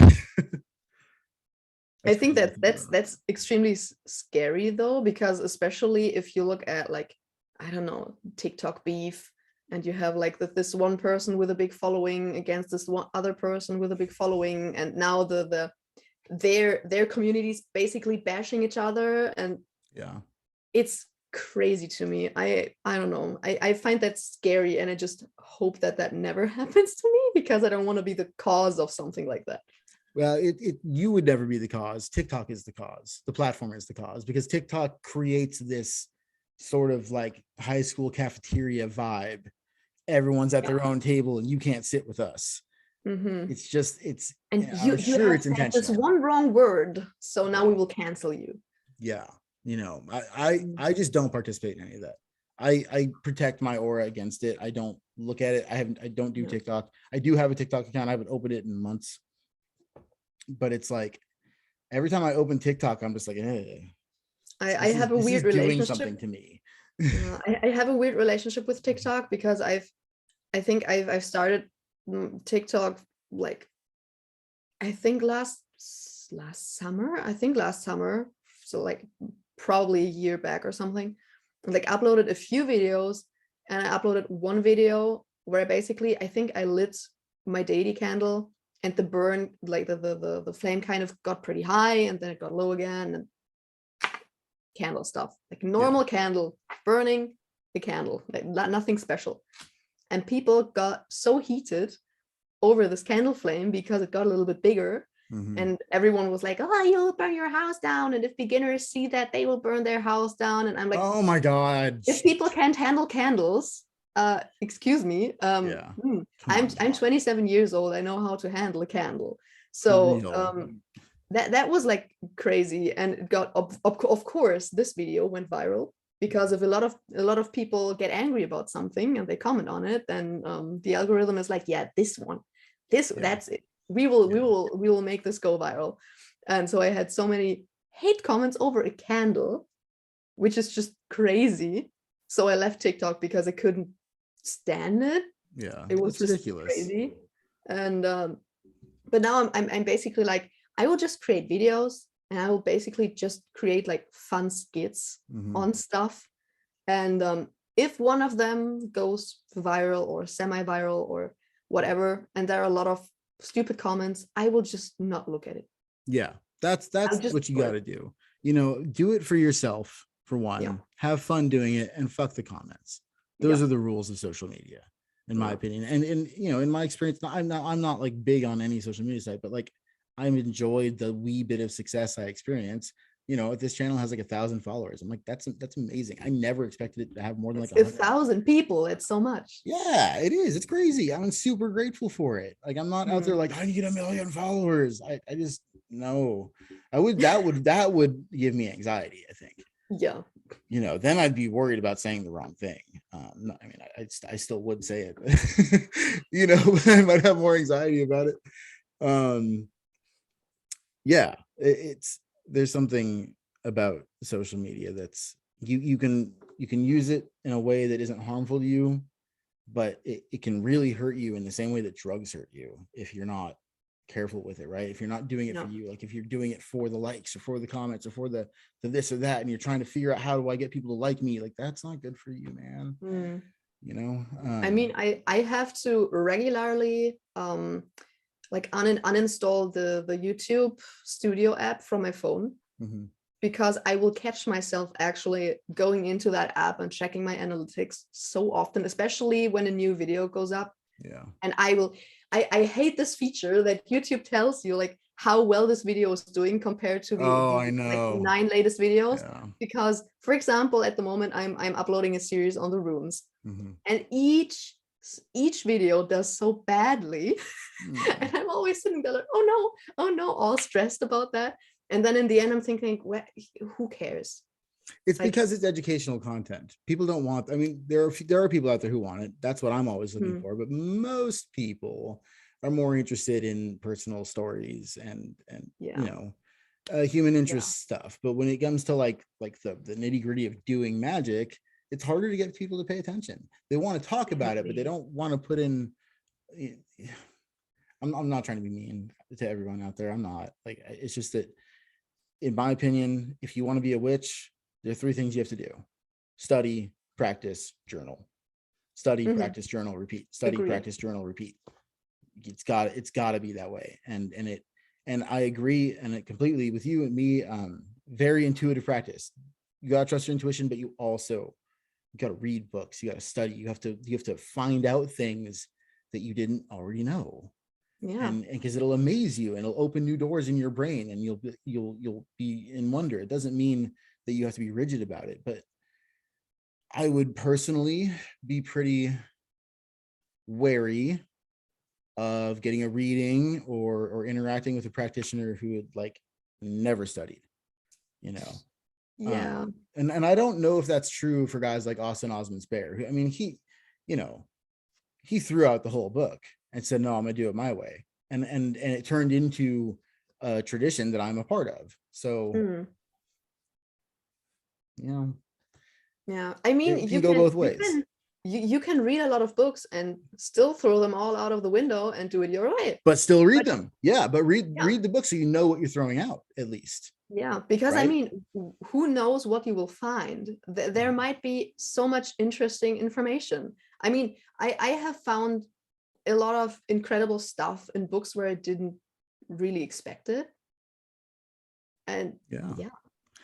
D: I think that's extremely scary, though, because especially if you look at, like, I don't know, TikTok beef, and you have like this one person with a big following against this one other person with a big following, and now their communities basically bashing each other, and it's crazy to me. I don't know. I find that scary, and I just hope that never happens to me, because I don't want to be the cause of something like that.
E: Well, you would never be the cause. TikTok is the cause. The platform is the cause, because TikTok creates this sort of like high school cafeteria vibe. Everyone's at their own table, and you can't sit with us. It's just,
D: and I'm sure it's intentional. There's one wrong word, so now we will cancel you.
E: You know, I just don't participate in any of that. I protect my aura against it. I don't look at it. I don't do TikTok. I do have a TikTok account. I haven't opened it in months. But it's like every time I open TikTok, I'm just like,
D: I have a weird relationship.
E: Doing something to me.
D: I have a weird relationship with TikTok, because I think I've started TikTok, like, I think last summer, so like probably a year back or something. Like, uploaded a few videos, and I uploaded one video where I think I lit my deity candle, and the burn, like the flame kind of got pretty high, and then it got low again, and candle stuff, like normal candle burning the candle, like nothing special. And people got so heated over this candle flame because it got a little bit bigger, and everyone was like, oh, you'll burn your house down, and if beginners see that, they will burn their house down. And I'm like,
E: oh my god,
D: if people can't handle candles, excuse me, I'm 27 years old, I know how to handle a candle. So that was like crazy, and it got of course this video went viral, because if a lot of people get angry about something and they comment on it, then the algorithm is like, that's it, we will make this go viral. And so I had so many hate comments over a candle, which is just crazy. So I left TikTok because I couldn't stand it. It was just ridiculous, crazy. And but now I'm basically like, I will just create videos, and I will basically just create like fun skits on stuff. And if one of them goes viral or semi-viral or whatever, and there are a lot of stupid comments, I will just not look at it.
E: That's
D: I'll just
E: what you
D: do
E: got
D: it.
E: to do. You know, do it for yourself for one.
D: Yeah.
E: Have fun doing it, and fuck the comments. Those
D: Yeah.
E: are the rules of social media, in my
D: Yeah.
E: opinion. And you know, in my experience, I'm not like big on any social media site, but like I've enjoyed the wee bit of success I experience. You know, if this channel has like 1,000 followers, I'm like, that's amazing. I never expected it to have more than like
D: It's
E: 100.
D: 1,000 people. It's so much.
E: Yeah, it is. It's crazy. I'm super grateful for it. Like, I'm not out there like, I need 1,000,000 followers. I just, no. That would give me anxiety, I think.
D: Yeah.
E: You know, then I'd be worried about saying the wrong thing. No, I mean, I still would say it. You know, I might have more anxiety about it. Yeah, it's there's something about social media that's you can use it in a way that isn't harmful to you, but it can really hurt you in the same way that drugs hurt you if you're not careful with it, right? If you're not doing it for you, like if you're doing it for the likes or for the comments or for the this or that, and you're trying to figure out how do I get people to like me, like that's not good for you, man. You know,
D: I mean, I have to regularly like uninstall the YouTube Studio app from my phone, because I will catch myself actually going into that app and checking my analytics so often, especially when a new video goes up.
E: Yeah.
D: And I hate this feature that YouTube tells you like how well this video is doing compared to the
E: I know.
D: like 9 latest videos.
E: Yeah.
D: Because, for example, at the moment I'm uploading a series on the runes, and each video does so badly. And I'm always sitting there like, oh no, all stressed about that. And then in the end, I'm thinking, well, who cares?
E: It's like, because it's educational content. People don't want, I mean, there are people out there who want it. That's what I'm always looking for. But most people are more interested in personal stories and you know, human interest stuff. But when it comes to like the nitty gritty of doing magic, it's harder to get people to pay attention. They want to talk about it, but they don't want to put in. I'm not trying to be mean to everyone out there. I'm not. Like, it's just that, in my opinion, if you want to be a witch, there are 3 things you have to do: study, practice, journal. Study, practice, journal, repeat. Study, practice, journal, repeat. It's got to be that way. And I agree and completely with you and me. Very intuitive practice. You got to trust your intuition, but you got to read books. You got to study. You have to find out things that you didn't already know.
D: Yeah.
E: And because it'll amaze you and it'll open new doors in your brain, and you'll be in wonder. It doesn't mean that you have to be rigid about it, but I would personally be pretty wary of getting a reading or interacting with a practitioner who had like never studied, you know.
D: Yeah.
E: And I don't know if that's true for guys like Austin Osman Spare. I mean, he threw out the whole book and said, no, I'm gonna do it my way. And it turned into a tradition that I'm a part of. So,
D: yeah. I mean,
E: you can go both ways.
D: You can read a lot of books and still throw them all out of the window and do it your way.
E: But still read them. Yeah, but read the book so you know what you're throwing out, at least.
D: Yeah, because
E: right?
D: I mean, who knows what you will find? There might be so much interesting information. I mean, I have found a lot of incredible stuff in books where I didn't really expect it. And yeah.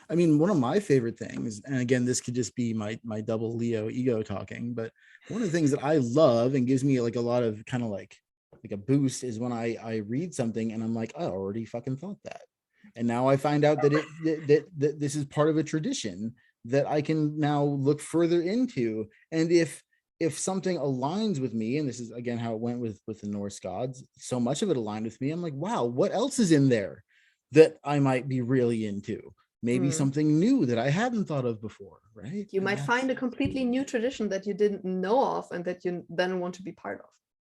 E: I mean, one of my favorite things, and again, this could just be my double Leo ego talking, but one of the things that I love and gives me like a lot of kind of like a boost is when I read something and I'm like, I already fucking thought that. And now I find out that that this is part of a tradition that I can now look further into. And if something aligns with me, and this is again how it went with the Norse gods, so much of it aligned with me, I'm like, wow, what else is in there that I might be really into? Maybe something new that I hadn't thought of before, right?
D: You might find a completely new tradition that you didn't know of and that you then want to be part of.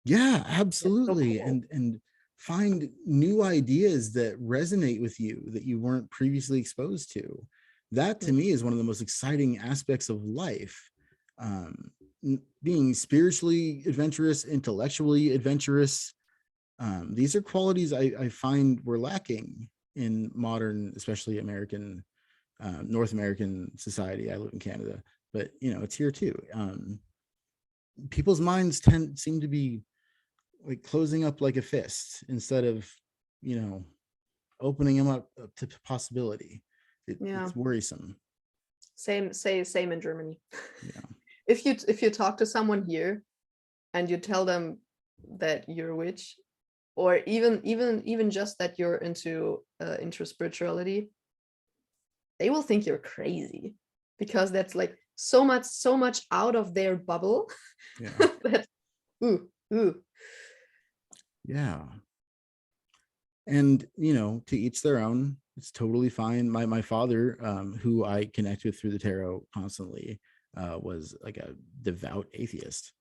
E: Yeah, absolutely.
D: So cool.
E: And find new ideas that resonate with you that you weren't previously exposed to. That to me is one of the most exciting aspects of life. Being spiritually adventurous, intellectually adventurous. These are qualities I find we're lacking in modern, especially American, North American society. I live in Canada, but you know, it's here too. People's minds seem to be like closing up like a fist instead of, you know, opening them up to possibility.
D: Yeah.
E: It's worrisome.
D: Same in Germany.
E: Yeah.
D: If you talk to someone here and you tell them that you're a witch, or even just that you're into spirituality, they will think you're crazy, because that's like so much out of their bubble.
E: Yeah.
D: that ooh.
E: Yeah. And to each their own. It's totally fine. My father, who I connect with through the tarot constantly, was like a devout atheist.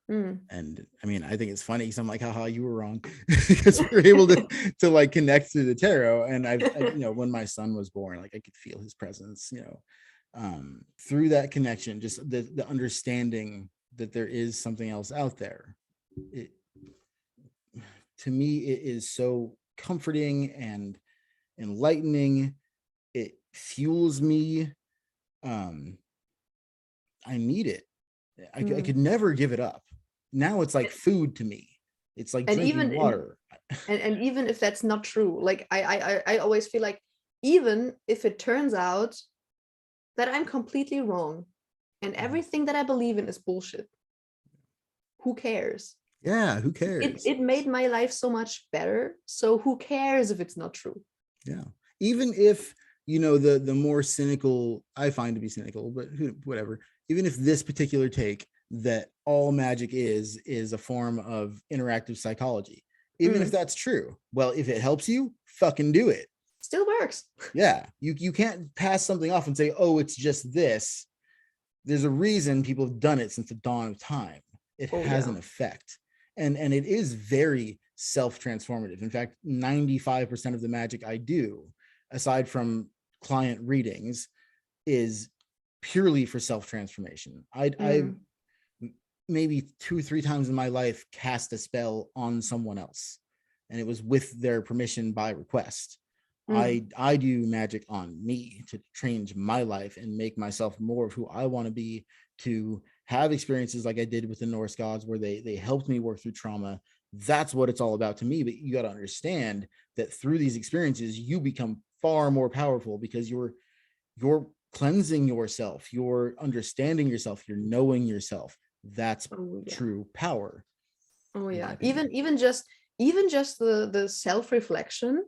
E: And I mean, I think it's funny because I'm like, haha, you were wrong, because we were able to like connect through the tarot. And I when my son was born, like I could feel his presence, through that connection, just the understanding that there is something else out there. To me, it is so comforting and enlightening. It fuels me. I need it. I could never give it up. Now it's like food to me. It's like drinking water.
D: And even if that's not true, like I always feel like, even if it turns out that I'm completely wrong and everything that I believe in is bullshit, who cares?
E: Yeah, who cares?
D: It made my life so much better. So who cares if it's not true?
E: Yeah. Even if, the more cynical, I find to be cynical, but whatever. Even if this particular take that all magic is a form of interactive psychology, even if that's true, well, if it helps you, fucking do it.
D: Still works.
E: Yeah. You can't pass something off and say, oh, it's just this. There's a reason people have done it since the dawn of time. It has an effect. And it is very self-transformative. In fact, 95% of the magic I do, aside from client readings, is purely for self-transformation. I maybe 2-3 times in my life cast a spell on someone else, and it was with their permission by request. I do magic on me to change my life and make myself more of who I want to be, to have experiences like I did with the Norse gods, where they helped me work through trauma. That's what it's all about to me. But you got to understand that through these experiences, you become far more powerful, because you're cleansing yourself, you're understanding yourself, you're knowing yourself. That's true power.
D: Oh yeah. Even just the self-reflection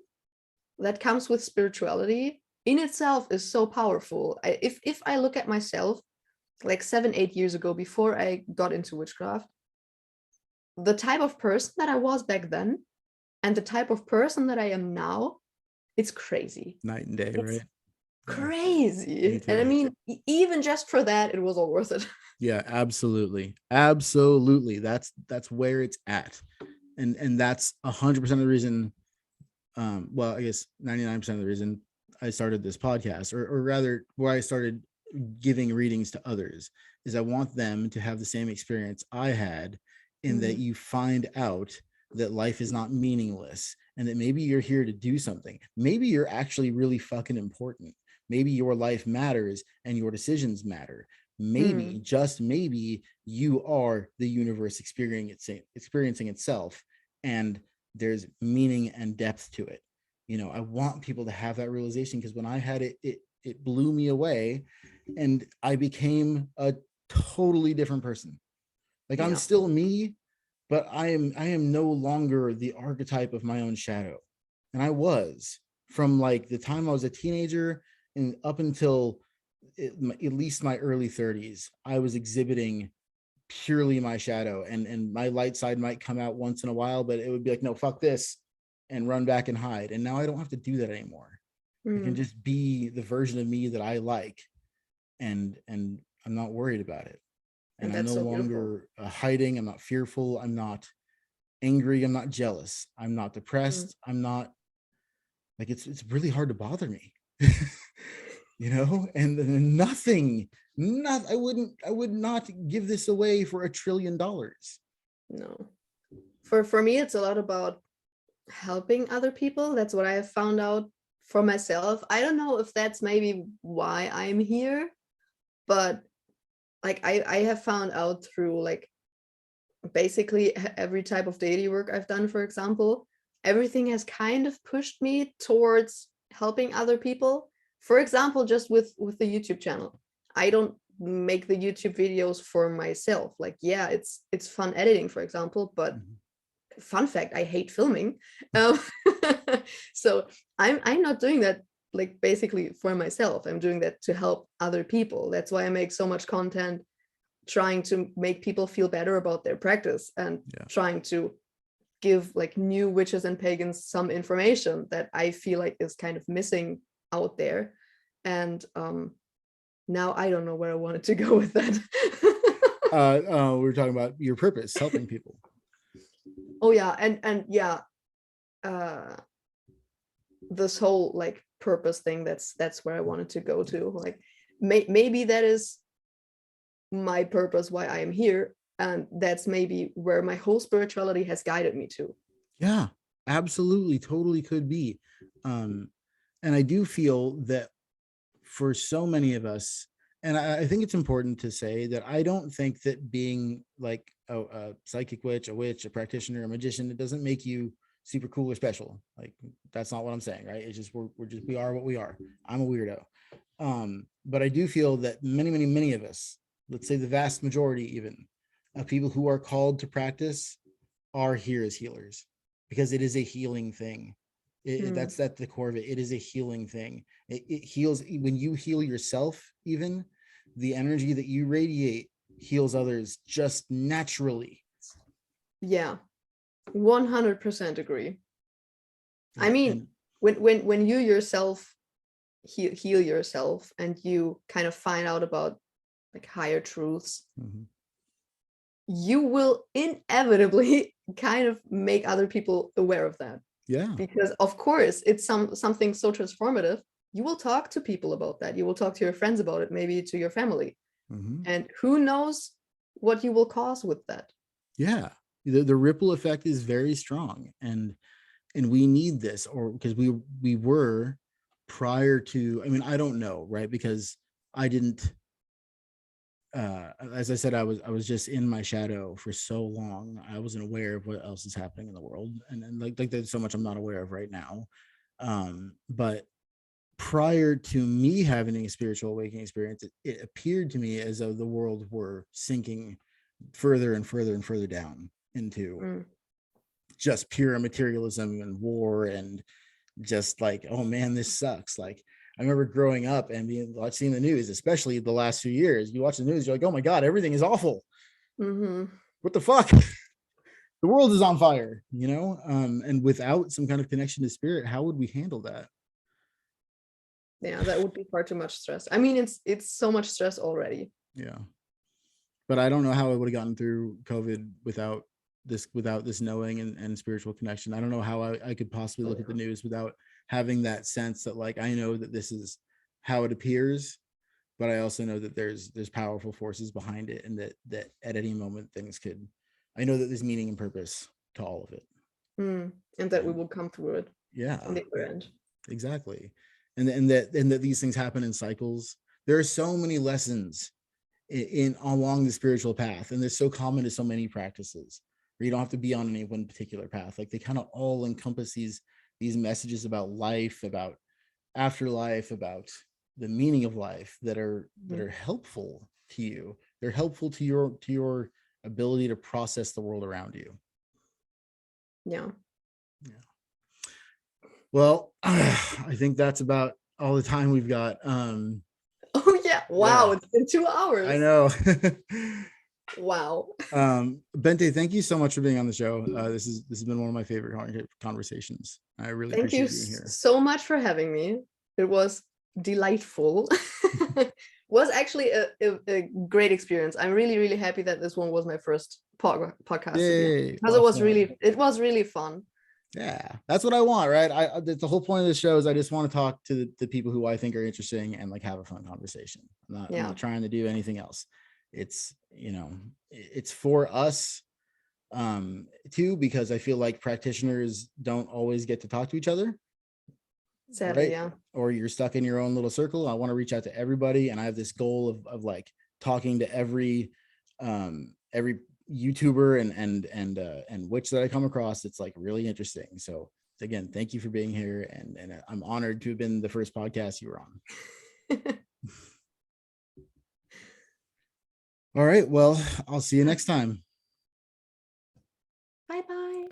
D: that comes with spirituality in itself is so powerful. If I look at myself like 7-8 years ago, before I got into witchcraft, the type of person that I was back then and the type of person that I am now, it's crazy.
E: Night and day, right?
D: Crazy. And I mean, even just for that, it was all worth it.
E: Yeah, absolutely. That's where it's at. And that's 100% of the reason, well, I guess 99% of the reason I started this podcast, or rather where I started giving readings to others, is I want them to have the same experience I had, in that you find out that life is not meaningless, and that maybe you're here to do something. Maybe you're actually really fucking important. Maybe your life matters and your decisions matter. Maybe, just maybe, you are the universe experiencing itself, and there's meaning and depth to it. I want people to have that realization, because when I had it, it blew me away, and I became a totally different person. Like, I'm still me, but I am no longer the archetype of my own shadow. And I was, from like the time I was a teenager and up until at least my early 30s, I was exhibiting purely my shadow, and my light side might come out once in a while, but it would be like, no, fuck this, and run back and hide. And now I don't have to do that anymore. I can just be the version of me that I like, and I'm not worried about it. And I'm no longer hiding. I'm not fearful. I'm not angry. I'm not jealous. I'm not depressed. I'm not, like, it's really hard to bother me. And I would not give this away for $1 trillion.
D: No. For me, it's a lot about helping other people. That's what I have found out for myself. I don't know if that's maybe why I'm here, but like I have found out through like basically every type of deity work I've done, for example, everything has kind of pushed me towards helping other people. For example, just with the YouTube channel, I don't make the YouTube videos for myself. Like, yeah, it's fun editing, for example, but fun fact, I hate filming. So I'm not doing that like basically for myself. I'm doing that to help other people. That's why I make so much content, trying to make people feel better about their practice, and trying to give like new witches and pagans some information that I feel like is kind of missing out there. And now I don't know where I wanted to go with that.
E: We were talking about your purpose, helping people.
D: Oh yeah, and yeah, this whole like purpose thing, that's where I wanted to go to. Like maybe that is my purpose, why I am here, and that's maybe where my whole spirituality has guided me to.
E: Yeah, absolutely, totally could be. And I do feel that for so many of us, and I think it's important to say that I don't think that being like a psychic witch, a practitioner, a magician, it doesn't make you super cool or special. Like, that's not what I'm saying, right? It's just we are what we are. I'm a weirdo. But I do feel that many of us, let's say the vast majority even, of people who are called to practice are here as healers, because it is a healing thing. That's at the core of it. It is a healing thing. It heals. When you heal yourself, even the energy that you radiate heals others just naturally.
D: Yeah, 100% agree. I mean, when you yourself heal yourself, and you kind of find out about like higher truths, you will inevitably kind of make other people aware of that.
E: Yeah,
D: because of course it's something so transformative. You will talk to people about that, you will talk to your friends about it, maybe to your family, and who knows what you will cause with that.
E: Yeah, the ripple effect is very strong, and we need this, or because we were prior to, I mean, I don't know, right? Because I didn't, as I said, I was just in my shadow for so long. I wasn't aware of what else is happening in the world, and like there's so much I'm not aware of right now. But prior to me having a spiritual awakening experience, it appeared to me as though the world were sinking further and further and further down into just pure materialism and war, and just like, oh man, this sucks. Like, I remember growing up and watching the news, especially the last few years. You watch the news, you're like, oh my God, everything is awful. What the fuck? The world is on fire, you know? And without some kind of connection to spirit, how would we handle that?
D: Yeah, that would be far too much stress. I mean, it's so much stress already.
E: Yeah. But I don't know how I would have gotten through COVID without this knowing and spiritual connection. I don't know how I could possibly look at the news without having that sense that, like, I know that this is how it appears, but I also know that there's powerful forces behind it, and that at any moment I know that there's meaning and purpose to all of it.
D: And that we will come through it.
E: Yeah.
D: In the end.
E: Exactly. And that these things happen in cycles. There are so many lessons in along the spiritual path, and they're so common to so many practices, where you don't have to be on any one particular path. Like, they kind of all encompass these messages about life, about afterlife, about the meaning of life, that are helpful to you. They're helpful to your ability to process the world around you.
D: Yeah.
E: Well, I think that's about all the time we've got.
D: Oh yeah. Wow. Yeah. It's been 2 hours.
E: I know.
D: Wow.
E: Bente, thank you so much for being on the show. This has been one of my favorite conversations. I really appreciate being here.
D: Thank you so much for having me. It was delightful. Was actually a great experience. I'm really happy that this one was my first podcast.
E: Yay,
D: because
E: awesome.
D: it was really fun.
E: Yeah, that's what I want, right? The whole point of this show is I just want to talk to the people who I think are interesting and like have a fun conversation. I'm not trying to do anything else. It's, it's for us too, because I feel like practitioners don't always get to talk to each other.
D: Sadly,
E: right?
D: yeah.
E: Or you're stuck in your own little circle. I want to reach out to everybody, and I have this goal of like talking to every YouTuber and witch that I come across. It's like really interesting. So again, thank you for being here, and I'm honored to have been the first podcast you were on. All right, well, I'll see you next time.
D: Bye bye.